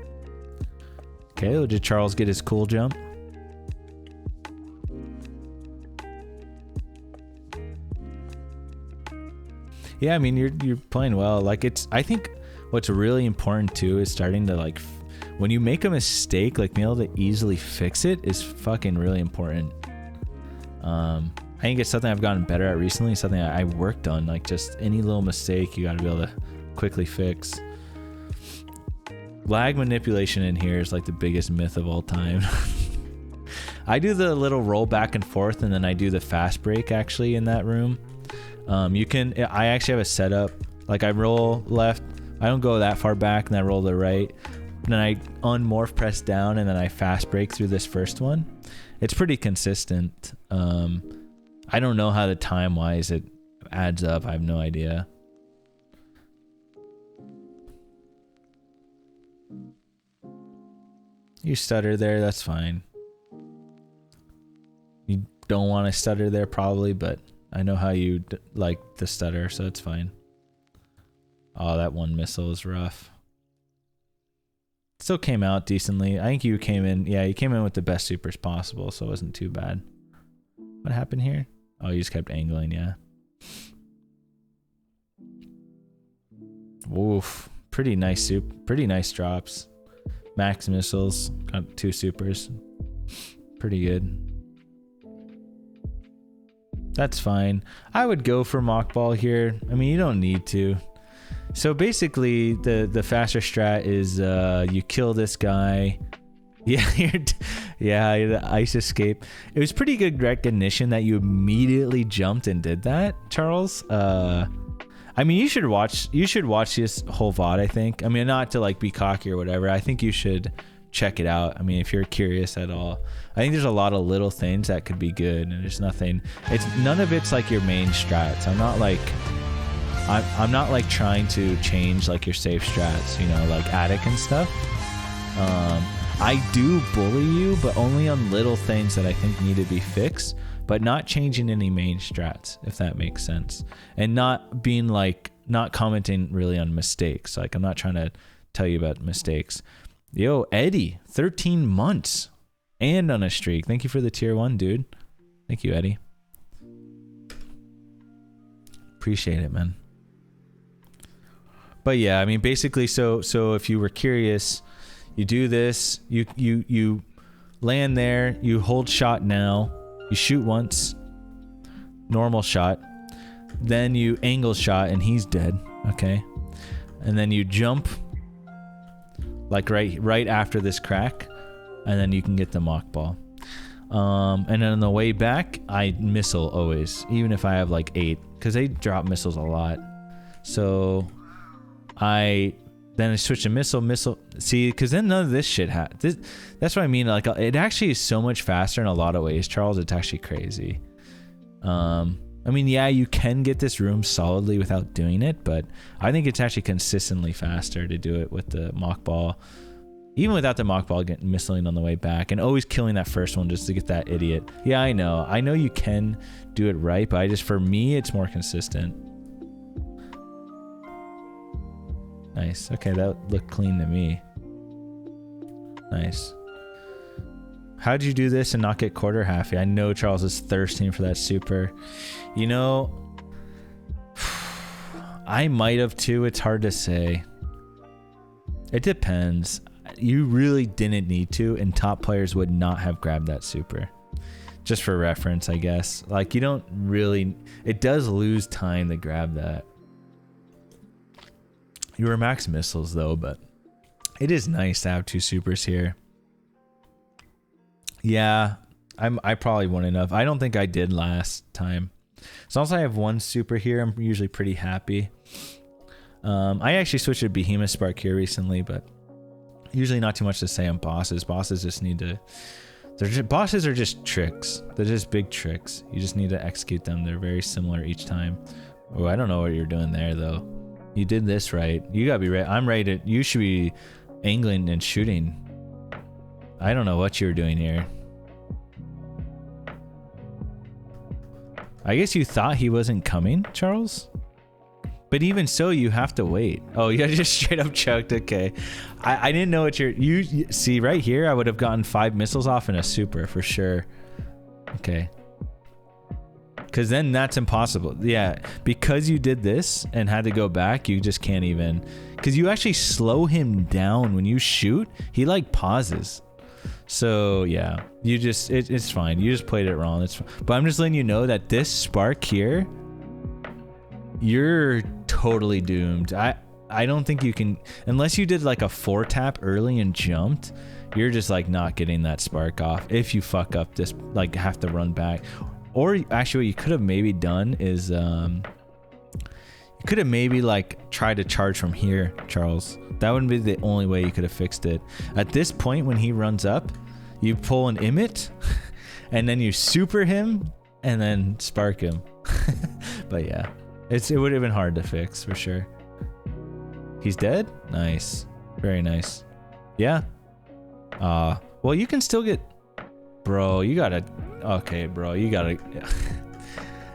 Okay, did Charles get his cool jump? Yeah, I mean, you're playing well. Like, I think what's really important too is starting to, like, when you make a mistake, like, being able to easily fix it is fucking really important. I think it's something I've gotten better at recently, something I worked on. Like, just any little mistake you got to be able to quickly fix. Lag manipulation in here is like the biggest myth of all time. I do the little roll back and forth, and then I do the fast break actually in that room. I actually have a setup, like I roll left, I don't go that far back, and I roll to the right, and then I unmorph, press down, and then I fast break through this first one. It's pretty consistent. I don't know how the time wise it adds up. I have no idea. You stutter there, that's fine. You don't want to stutter there probably, but I know how you like the stutter, so it's fine. Oh, that one missile is rough. Still came out decently. I think you came in, yeah, you came in with the best supers possible, so it wasn't too bad. What happened here? Oh, you just kept angling, yeah. Oof, pretty nice drops. Max missiles, got 2 supers. Pretty good. That's fine. I would go for mock ball here. I mean, you don't need to. So basically, the faster strat is you kill this guy. Yeah, the ice escape. It was pretty good recognition that you immediately jumped and did that, Charles. I mean, you should watch this whole VOD, I think. I mean, not to like be cocky or whatever. I think you should check it out. I mean, if you're curious at all. I think there's a lot of little things that could be good, and there's none of it's like your main strats. I'm not like trying to change like your safe strats, like attic and stuff. I do bully you, but only on little things that I think need to be fixed, but not changing any main strats, if that makes sense. And not commenting really on mistakes. Like, I'm not trying to tell you about mistakes. Yo, Eddie, 13 months and on a streak. Thank you for the tier 1, dude. Thank you, Eddie. Appreciate it, man. But yeah, I mean, basically, so if you were curious, you do this, you land there, you hold shot now, you shoot once, normal shot, then you angle shot and he's dead, okay? And then you jump like right after this crack, and then you can get the mock ball. And then on the way back, I missile always, even if I have like 8, because they drop missiles a lot. So I switch to missile. See, because then none of this shit that's what I mean. Like, it actually is so much faster in a lot of ways, Charles. It's actually crazy. I mean, yeah, you can get this room solidly without doing it, but I think it's actually consistently faster to do it with the mock ball. Even without the mock ball, getting missiling on the way back and always killing that first one just to get that idiot. Yeah, I know you can do it right, but for me, it's more consistent. Nice. Okay, that looked clean to me. Nice. How'd you do this and not get quarter halfy? I know Charles is thirsting for that super. You know, I might have too. It's hard to say. It depends. You really didn't need to, and top players would not have grabbed that super. Just for reference, I guess. Like, you don't really... It does lose time to grab that. You were max missiles, though, but... It is nice to have 2 supers here. Yeah, I probably wouldn't have. I don't think I did last time. As long as I have 1 super here, I'm usually pretty happy. I actually switched to Behemoth Spark here recently, but... Usually not too much to say on bosses. Bosses just need to... Bosses are just tricks. They're just big tricks. You just need to execute them. They're very similar each time. Oh, I don't know what you're doing there, though. You did this right. You gotta be right. I'm right. You should be angling and shooting. I don't know what you were doing here. I guess you thought he wasn't coming, Charles? But even so, you have to wait. Oh, you just straight up choked. Okay. I didn't know what you see right here. I would have gotten 5 missiles off in a super for sure. Okay. Because then that's impossible. Yeah. Because you did this and had to go back, you just can't even. Because you actually slow him down when you shoot. He like pauses. So yeah, you just, it's fine. You just played it wrong. It's fine. But I'm just letting you know that this spark here, you're totally doomed. I don't think you can, unless you did like a 4 tap early and jumped, you're just like not getting that spark off. If you fuck up this, like have to run back. Or actually what you could have maybe done is, you could have maybe like tried to charge from here, Charles. That wouldn't be the only way you could have fixed it. At this point, when he runs up, you pull an Imyt and then you super him and then spark him. But yeah, it would have been hard to fix for sure. He's dead? Nice. Very nice. Yeah. Well, you can still get... Bro, you gotta... Okay, bro, you gotta...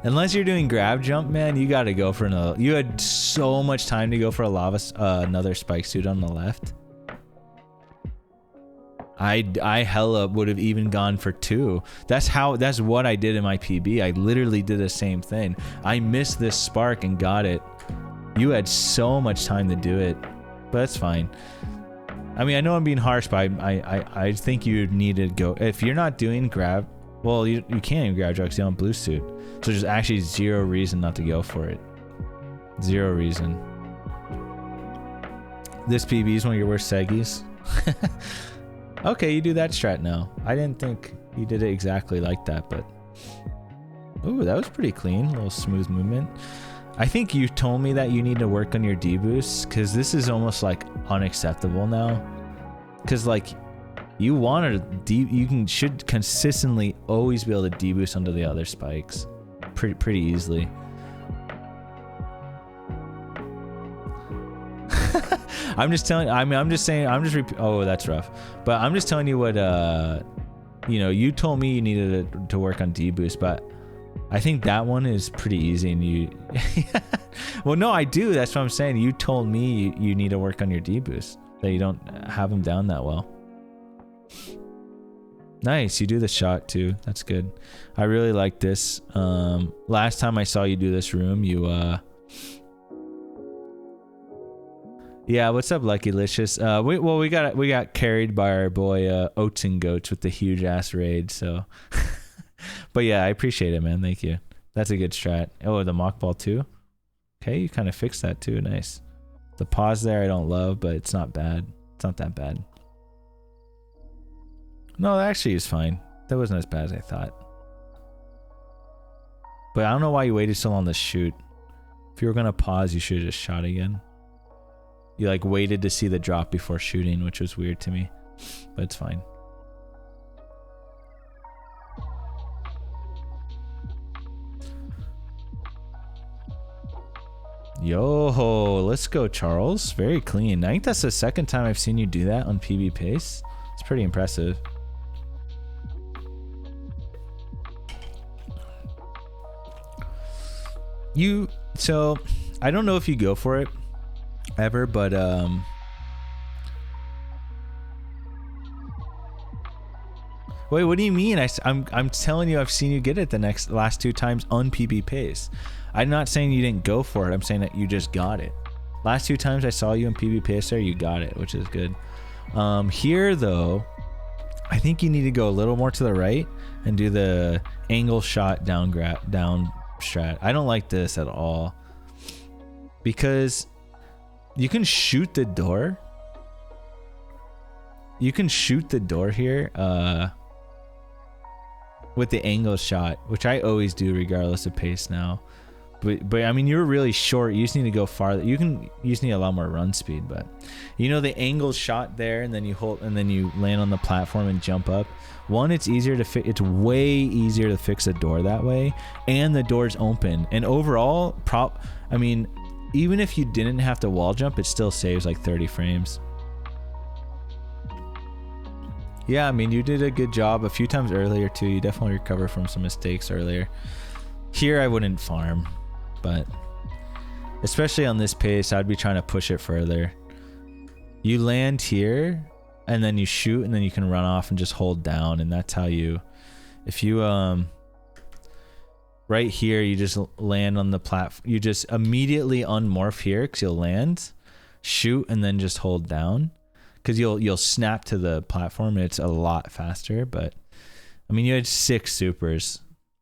Unless you're doing grab jump, man, you gotta go for another... You had so much time to go for a lava... another spike suit on the left. I hella would have even gone for 2. That's what I did in my PB. I literally did the same thing. I missed this spark and got it. You had so much time to do it, but that's fine. I mean, I know I'm being harsh, but I think you need to go. If you're not doing grab, well, you can't even grab drugs. You don't blue suit, so there's actually 0 reason not to go for it. 0 reason. This PB is one of your worst seggies. Okay, you do that strat now. I didn't think you did it exactly like that, but... Ooh, that was pretty clean. A little smooth movement. I think you told me that you need to work on your deboost, because this is almost like unacceptable now. Because like, you want to should consistently always be able to deboost onto the other spikes, pretty easily. I'm just telling. I mean, I'm just saying. Oh, that's rough. But I'm just telling you what. You know, you told me you needed to work on deboost, but I think that one is pretty easy. And you. Well, no, I do. That's what I'm saying. You told me you need to work on your deboost. That you don't have them down that well. Nice. You do the shot too. That's good. I really like this. Last time I saw you do this room, you yeah, what's up, Lucky Licious? We got carried by our boy Oats and Goats with the huge ass raid. So, but yeah, I appreciate it, man. Thank you. That's a good strat. Oh, the mock ball too. Okay, you kind of fixed that too. Nice. The pause there I don't love, but it's not bad. It's not that bad. No, that actually is fine. That wasn't as bad as I thought. But I don't know why you waited so long to shoot. If you were gonna pause, you should have just shot again. You like waited to see the drop before shooting, which was weird to me, but it's fine. Yo, let's go, Charles. Very clean. I think that's the second time I've seen you do that on PB pace. It's pretty impressive. So I don't know if you go for it ever, but wait, what do you mean? I'm telling you, I've seen you get it the last 2 times on PB pace. I'm not saying you didn't go for it. I'm saying that you just got it. Last 2 times I saw you in PB pace there, you got it, which is good. Here though, I think you need to go a little more to the right and do the angle shot down strat. I don't like this at all because you can shoot the door. You can shoot the door here with the angle shot, which I always do regardless of pace now. But I mean, you're really short. You just need to go farther. You just need a lot more run speed. But you know the angle shot there, and then you hold, and then you land on the platform and jump up. One, it's easier to it's way easier to fix a door that way, and the door's open. And overall, I mean, even if you didn't have to wall jump, it still saves like 30 frames. Yeah, I mean, you did a good job a few times earlier too. You definitely recovered from some mistakes earlier. Here, I wouldn't farm. But especially on this pace, I'd be trying to push it further. You land here and then you shoot, and then you can run off and just hold down, and that's how you, if you right here, you just land on the platform. You just immediately unmorph here because you'll land, shoot, and then just hold down because you'll snap to the platform, and it's a lot faster. But I mean, you had 6 supers.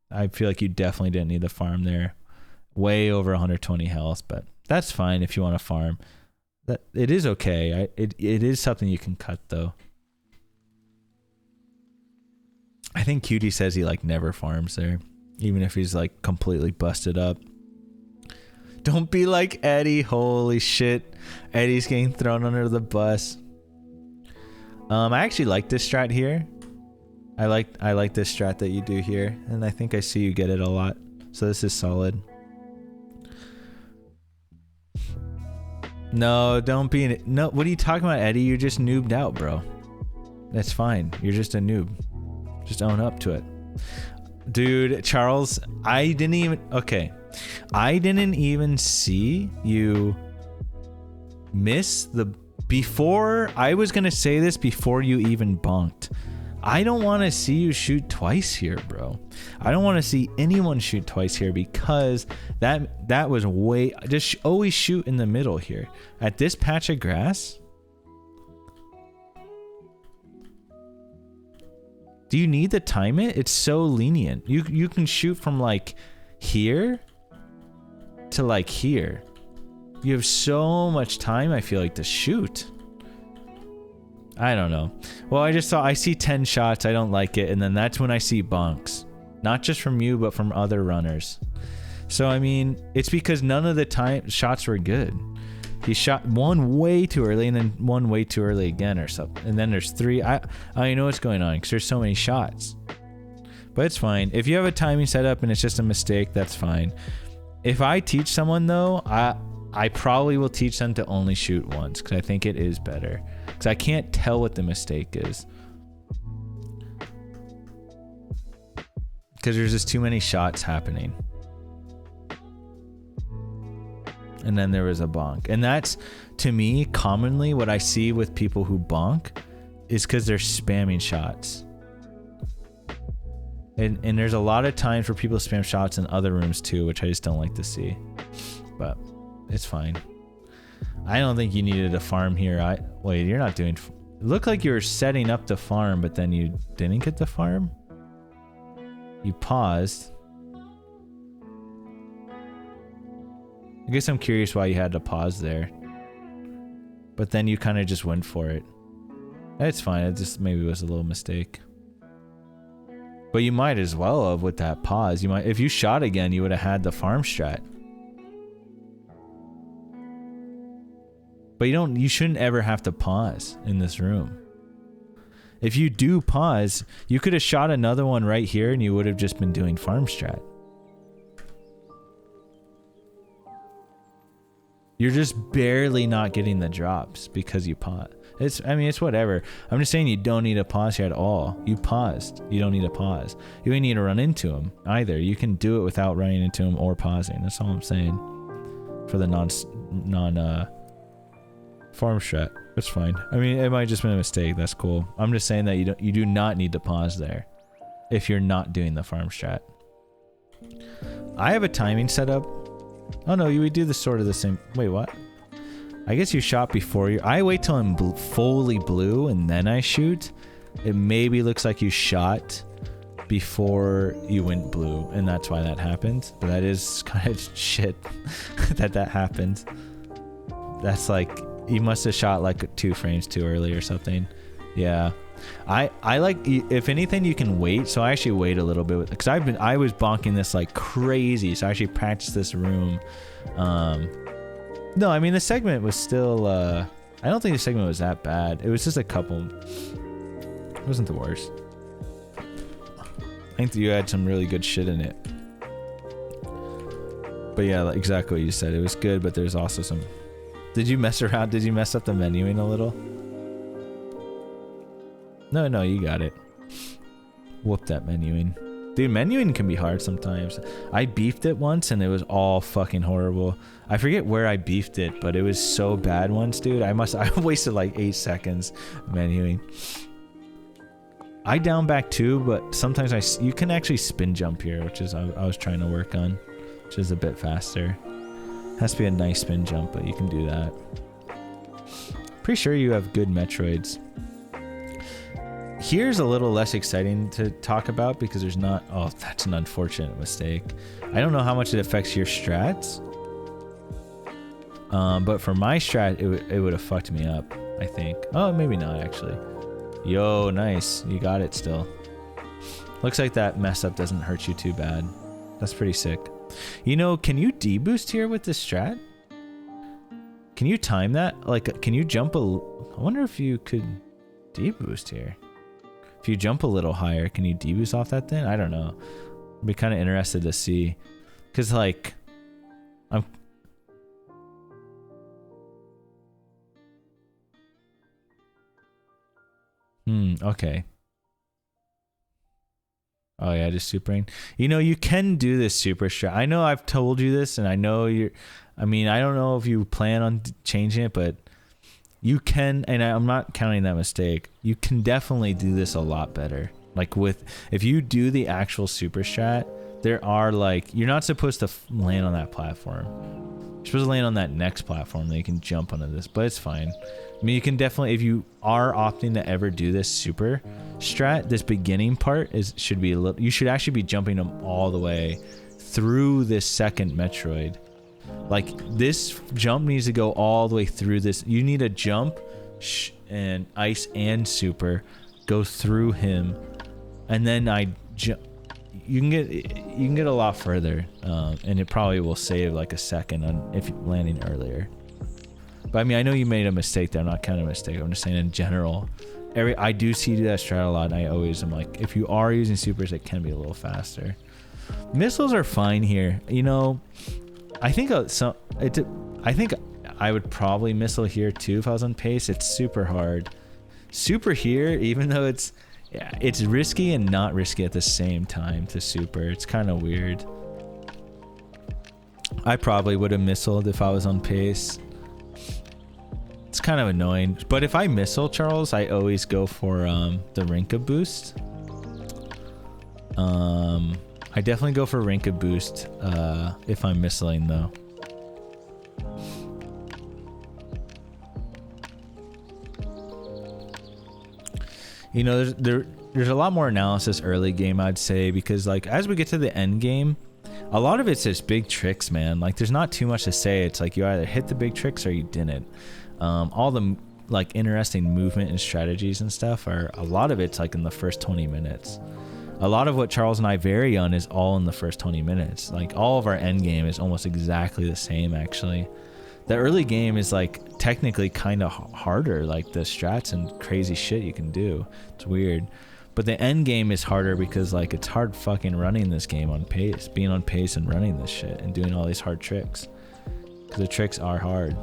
I feel like you definitely didn't need the farm there. Way over 120 health, but that's fine if you want to farm. That it is okay. It is something you can cut though. I think Cutie says he like never farms there, even if he's like completely busted up. Don't be like Eddie. Holy shit, Eddie's getting thrown under the bus. I actually like this strat here. I like this strat that you do here, and I think I see you get it a lot. So this is solid. No, don't be no. What are you talking about, Eddie? You're just noobed out, bro. That's fine. You're just a noob. Just own up to it. Dude, Charles, I didn't even see you miss the before. I was gonna say this before you even bonked. I don't want to see you shoot twice here, bro. I don't want to see anyone shoot twice here because that was way. Just always shoot in the middle here at this patch of grass. Do you need to time it? It's so lenient. You can shoot from like here to like here. You have so much time, I feel like, to shoot. I don't know. Well, I see 10 shots. I don't like it. And then that's when I see bonks. Not just from you, but from other runners. So, I mean, it's because none of the shots were good. He shot one way too early and then one way too early again or something. And then there's 3. I know what's going on because there's so many shots. But it's fine. If you have a timing set up and it's just a mistake, that's fine. If I teach someone, though, I probably will teach them to only shoot once because I think it is better. Because I can't tell what the mistake is. Because there's just too many shots happening. And then there was a bonk. And that's, to me, commonly what I see with people who bonk is because they're spamming shots. And there's a lot of times where people spam shots in other rooms too, which I just don't like to see. But it's fine. I don't think you needed a farm here. Wait, you're not doing... It looked like you were setting up the farm, but then you didn't get the farm? You paused. I guess I'm curious why you had to pause there. But then you kind of just went for it. That's fine. It just maybe was a little mistake. But you might as well have with that pause. You might, if you shot again, you would have had the farm strat. But you shouldn't ever have to pause in this room. If you do pause, you could have shot another one right here and you would have just been doing farm strat. You're just barely not getting the drops because you pause. It's whatever. I'm just saying you don't need to pause here at all. You paused. You don't need to pause. You don't need to run into him either. You can do it without running into him or pausing. That's all I'm saying. For the non farm strat. That's fine. I mean, it might just been a mistake. That's cool. I'm just saying that you do not need to pause there if you're not doing the farm strat. I have a timing set up. Oh no, you would do the sort of the same. Wait, what? I guess you shot before you. I wait till I'm fully blue and then I shoot. It maybe looks like you shot before you went blue, and that's why that happened. But that is kind of shit that happened. That's like you must have shot like 2 frames too early or something. Yeah, I like, if anything you can wait. So I actually wait a little bit because I was bonking this like crazy. So I actually practiced this room. No, I mean the segment was still I don't think the segment was that bad. It was just a couple. It wasn't the worst. I think that you had some really good shit in it. But yeah, like exactly what you said. It was good, but there's also some. Did you mess around? Did you mess up the menuing a little? No, you got it. Whoop that menuing. Dude, menuing can be hard sometimes. I beefed it once and it was all fucking horrible. I forget where I beefed it, but it was so bad once, dude. I wasted like 8 seconds menuing. I down back too, but sometimes you can actually spin jump here, which is I was trying to work on, which is a bit faster. Has to be a nice spin jump, but you can do that. Pretty sure you have good Metroids. Here's a little less exciting to talk about because there's not. Oh, that's an unfortunate mistake. I don't know how much it affects your strats. But for my strat, it would have fucked me up, I think. Oh, maybe not actually. Yo, nice. You got it still. Looks like that mess up doesn't hurt you too bad. That's pretty sick. You know, can you deboost here with this strat? Can you time that? Like, can you jump I wonder if you could deboost here. If you jump a little higher, can you deboost off that thing? I don't know. I'd be kind of interested to see. Because, like, okay. Oh yeah, just supering. You know, you can do this super strat. I know I've told you this, and I know I don't know if you plan on changing it, but you can, and I'm not counting that mistake. You can definitely do this a lot better. Like if you do the actual super strat, there are like, you're not supposed to land on that platform. You're supposed to land on that next platform, then you can jump onto this, but it's fine. I mean, you can definitely, if you are opting to ever do this super strat, this beginning part should be a little, you should actually be jumping them all the way through this second Metroid. Like, this jump needs to go all the way through this. You need a jump and ice and super go through him, and then you can get a lot further, and it probably will save like a second if you're landing earlier. But I mean, I know you made a mistake there. I'm not counting a mistake. I'm just saying in general. I do see you do that strat a lot, and I always am like, if you are using supers, it can be a little faster. Missiles are fine here. You know, I think I would probably missile here too if I was on pace. It's super hard. Super here, even though it's risky and not risky at the same time to super. It's kind of weird. I probably would have missiled if I was on pace. It's kind of annoying, but if I missile Charles, I always go for the Rinka boost. I definitely go for Rinka boost if I'm missiling though. You know, there's a lot more analysis early game, I'd say, because like as we get to the end game, a lot of it's just big tricks, man. Like there's not too much to say. It's like you either hit the big tricks or you didn't. All the like interesting movement and strategies and stuff are, a lot of it's like in the first 20 minutes. A lot of what Charles and I vary on is all in the first 20 minutes. Like all of our end game is almost exactly the same actually. The early game is like technically kind of harder, like the strats and crazy shit you can do. It's weird. But the end game is harder because like it's hard fucking running this game on pace, being on pace and running this shit and doing all these hard tricks. because the tricks are hard.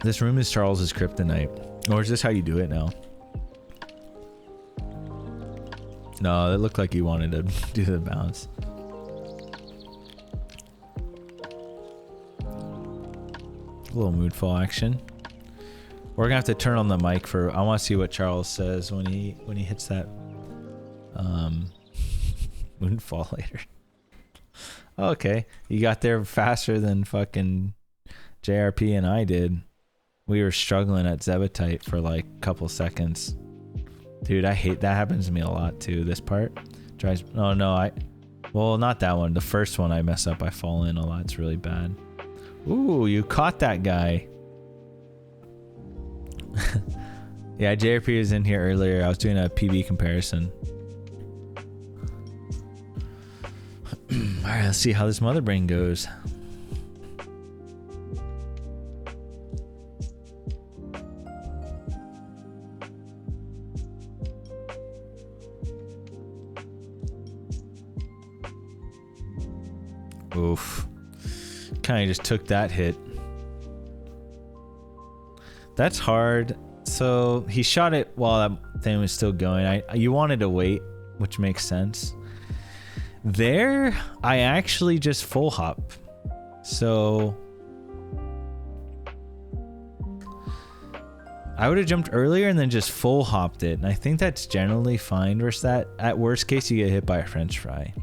This room is Charles's kryptonite. Or is this how you do it now? No, it looked like you wanted to do the bounce. A little moodfall action. We're gonna have to turn on the mic for. I want to see what Charles says when he hits that moonfall later. Okay, you got there faster than fucking JRP and I did. We were struggling at Zebetite for like a couple seconds. Dude, I hate that. Happens to me a lot too. This part drives. Oh no, well, not that one. The first one I mess up. I fall in a lot. It's really bad. Ooh, you caught that guy. Yeah, JRP was in here earlier. I was doing a PB comparison. Alright, let's see how this mother brain goes. Oof. Kind of just took that hit. That's hard. So he shot it while that thing was still going. You wanted to wait, which makes sense. There, I actually just full hop. So I would have jumped earlier and then just full hopped it. And I think that's generally fine versus that. At worst case, you get hit by a French fry.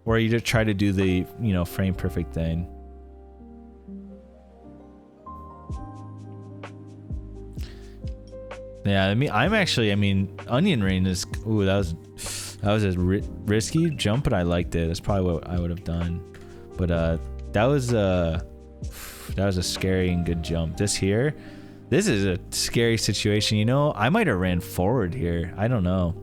Or you just try to do the, frame perfect thing. Yeah, onion rain is. Ooh, that was a risky jump, but I liked it. That's probably what I would have done. But that was a scary and good jump. This is a scary situation. I might have ran forward here. I don't know.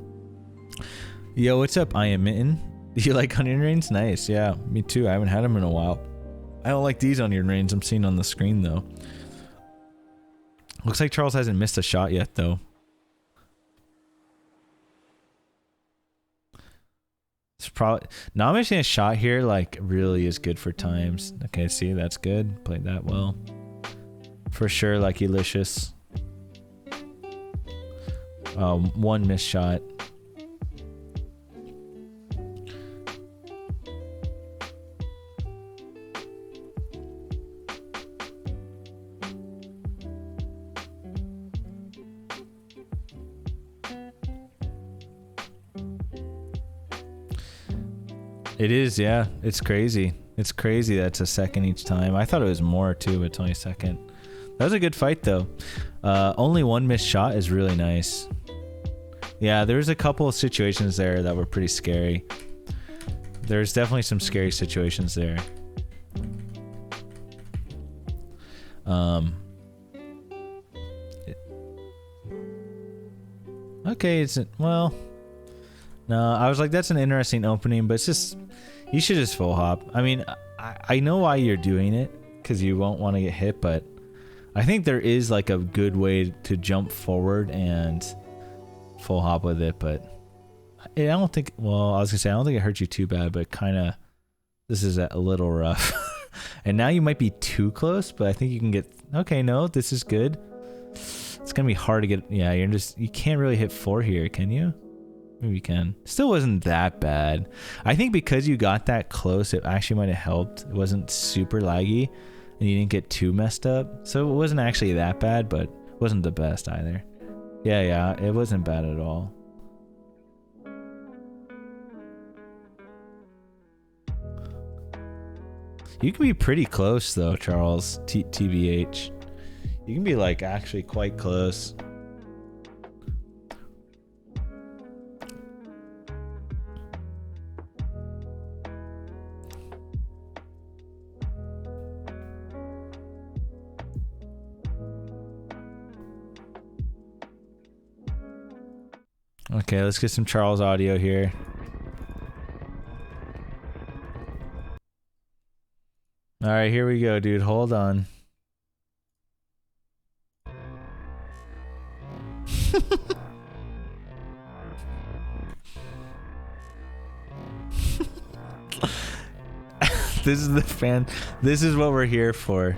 Yo, what's up, Imyt? You like onion rains? Nice. Yeah, me too. I haven't had them in a while. I don't like these onion rains I'm seeing on the screen though. Looks like Charles hasn't missed a shot yet though. It's probably not missing a shot here. Like really is good for times. Okay, see, that's good. Played that well. For sure, like Elicious. One missed shot. It is, yeah. It's crazy. It's crazy that's a second each time. I thought it was more too, but it's only a second. That was a good fight though. Only one missed shot is really nice. Yeah, there's a couple of situations there that were pretty scary. There's definitely some scary situations there. Okay, well, no, I was like, that's an interesting opening, but it's just, you should just full hop. I mean, I know why you're doing it, because you won't want to get hit, but I think there is like a good way to jump forward and full hop with it, but I don't think, well, I was gonna say, I don't think it hurt you too bad, but kind of, this is a little rough. And now you might be too close, but I think you can get, okay, no, this is good. It's gonna be hard to get, yeah, you can't really hit 4 here, can you? Maybe you can. Still wasn't that bad. I think because you got that close, it actually might have helped. It wasn't super laggy, and you didn't get too messed up. So it wasn't actually that bad, but it wasn't the best either. Yeah, it wasn't bad at all. You can be pretty close though, Charles, TBH. You can be like actually quite close. Okay, let's get some Charles audio here. All right, here we go, dude. Hold on. This is the fan. This is what we're here for.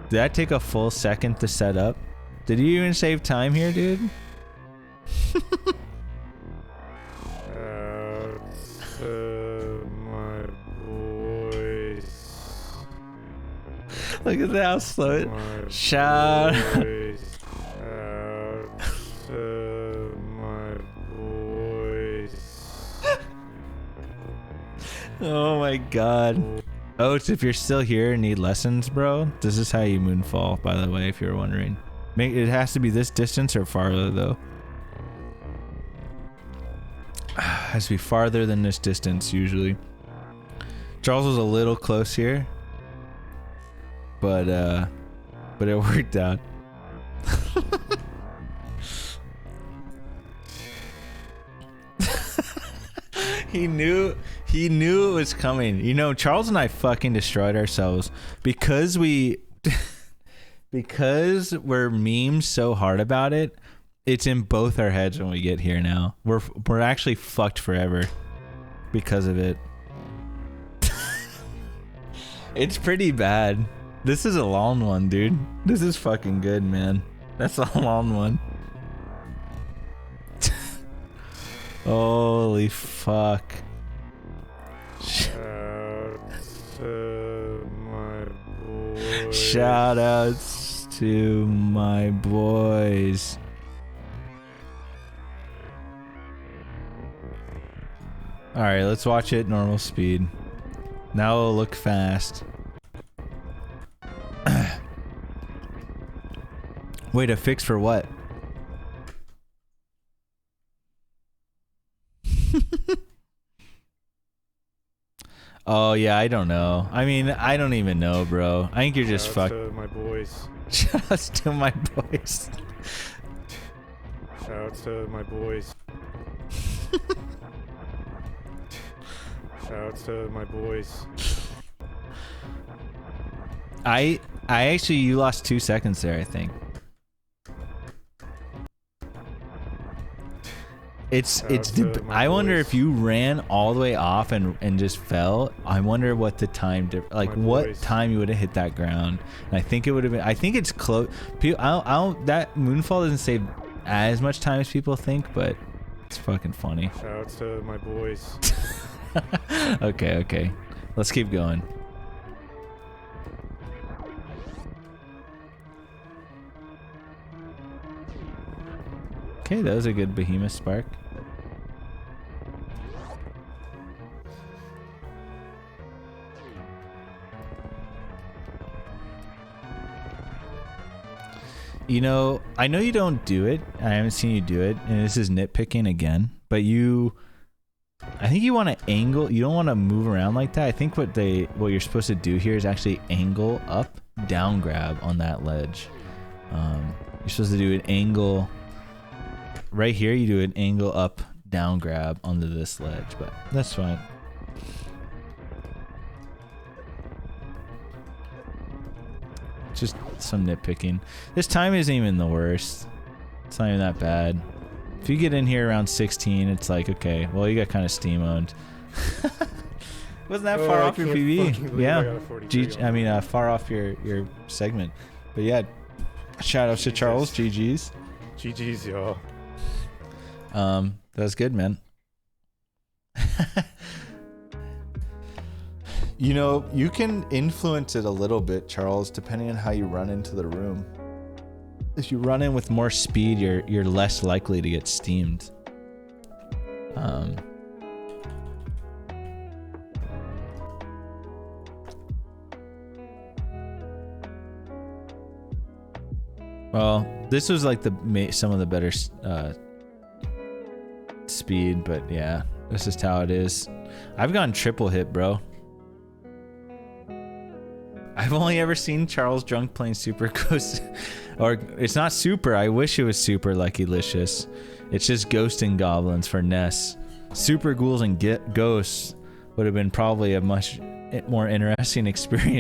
Did that take a full second to set up? Did you even save time here, dude? My voice. Look at how slow it. My Shout. voice. My voice. Oh my god. Oats, if you're still here and need lessons, bro, this is how you moonfall, by the way, if you're wondering. It has to be this distance or farther, though. Has to be farther than this distance, usually. Charles was a little close here. But it worked out. He knew it was coming. You know, Charles and I fucking destroyed ourselves because we're memed so hard about it. It's in both our heads when we get here now. We're actually fucked forever because of it. It's pretty bad. This is a long one, dude. This is fucking good, man. That's a long one. Holy fuck. Shout outs to my boys. Alright, let's watch it normal speed. Now it'll look fast. Wait, a fix for what? Oh yeah, I don't know. I mean, I don't even know, bro. I think you're just fucked. Shout out to my boys. Shout out to my boys. Shout out to my boys. Shout out to my boys. I actually, you lost 2 seconds there, I think. I wonder if you ran all the way off and just fell. I wonder what the time time you would have hit that ground. And I think it would have been. I think it's close. That moonfall doesn't save as much time as people think, but it's fucking funny. Shout out to my boys. Okay. Let's keep going. Okay, that was a good behemoth spark. You know, I know you don't do it. I haven't seen you do it, and this is nitpicking again. But I think you want to angle. You don't want to move around like that. I think what you're supposed to do here is actually angle up, down grab on that ledge. You're supposed to do an angle. Right here, you do an angle up, down grab onto this ledge, but that's fine. Just some nitpicking. This time isn't even the worst. It's not even that bad. If you get in here around 16, it's like, okay, well, you got kind of steam owned. Wasn't that far off your PB? Yeah. Far off your segment. But yeah, shout out to Charles. GG's. GG's, y'all. That was good, man. You know, you can influence it a little bit, Charles, depending on how you run into the room. If you run in with more speed, you're less likely to get steamed. Well, this was like some of the better speed, but yeah, that's just how it is. I've gone triple hit, bro. I've only ever seen Charles drunk playing Super Ghost. Or it's not Super. I wish it was Super Lucky-licious. It's just Ghost and Goblins for Ness. Super Ghouls and Ghosts would have been probably a much more interesting experience.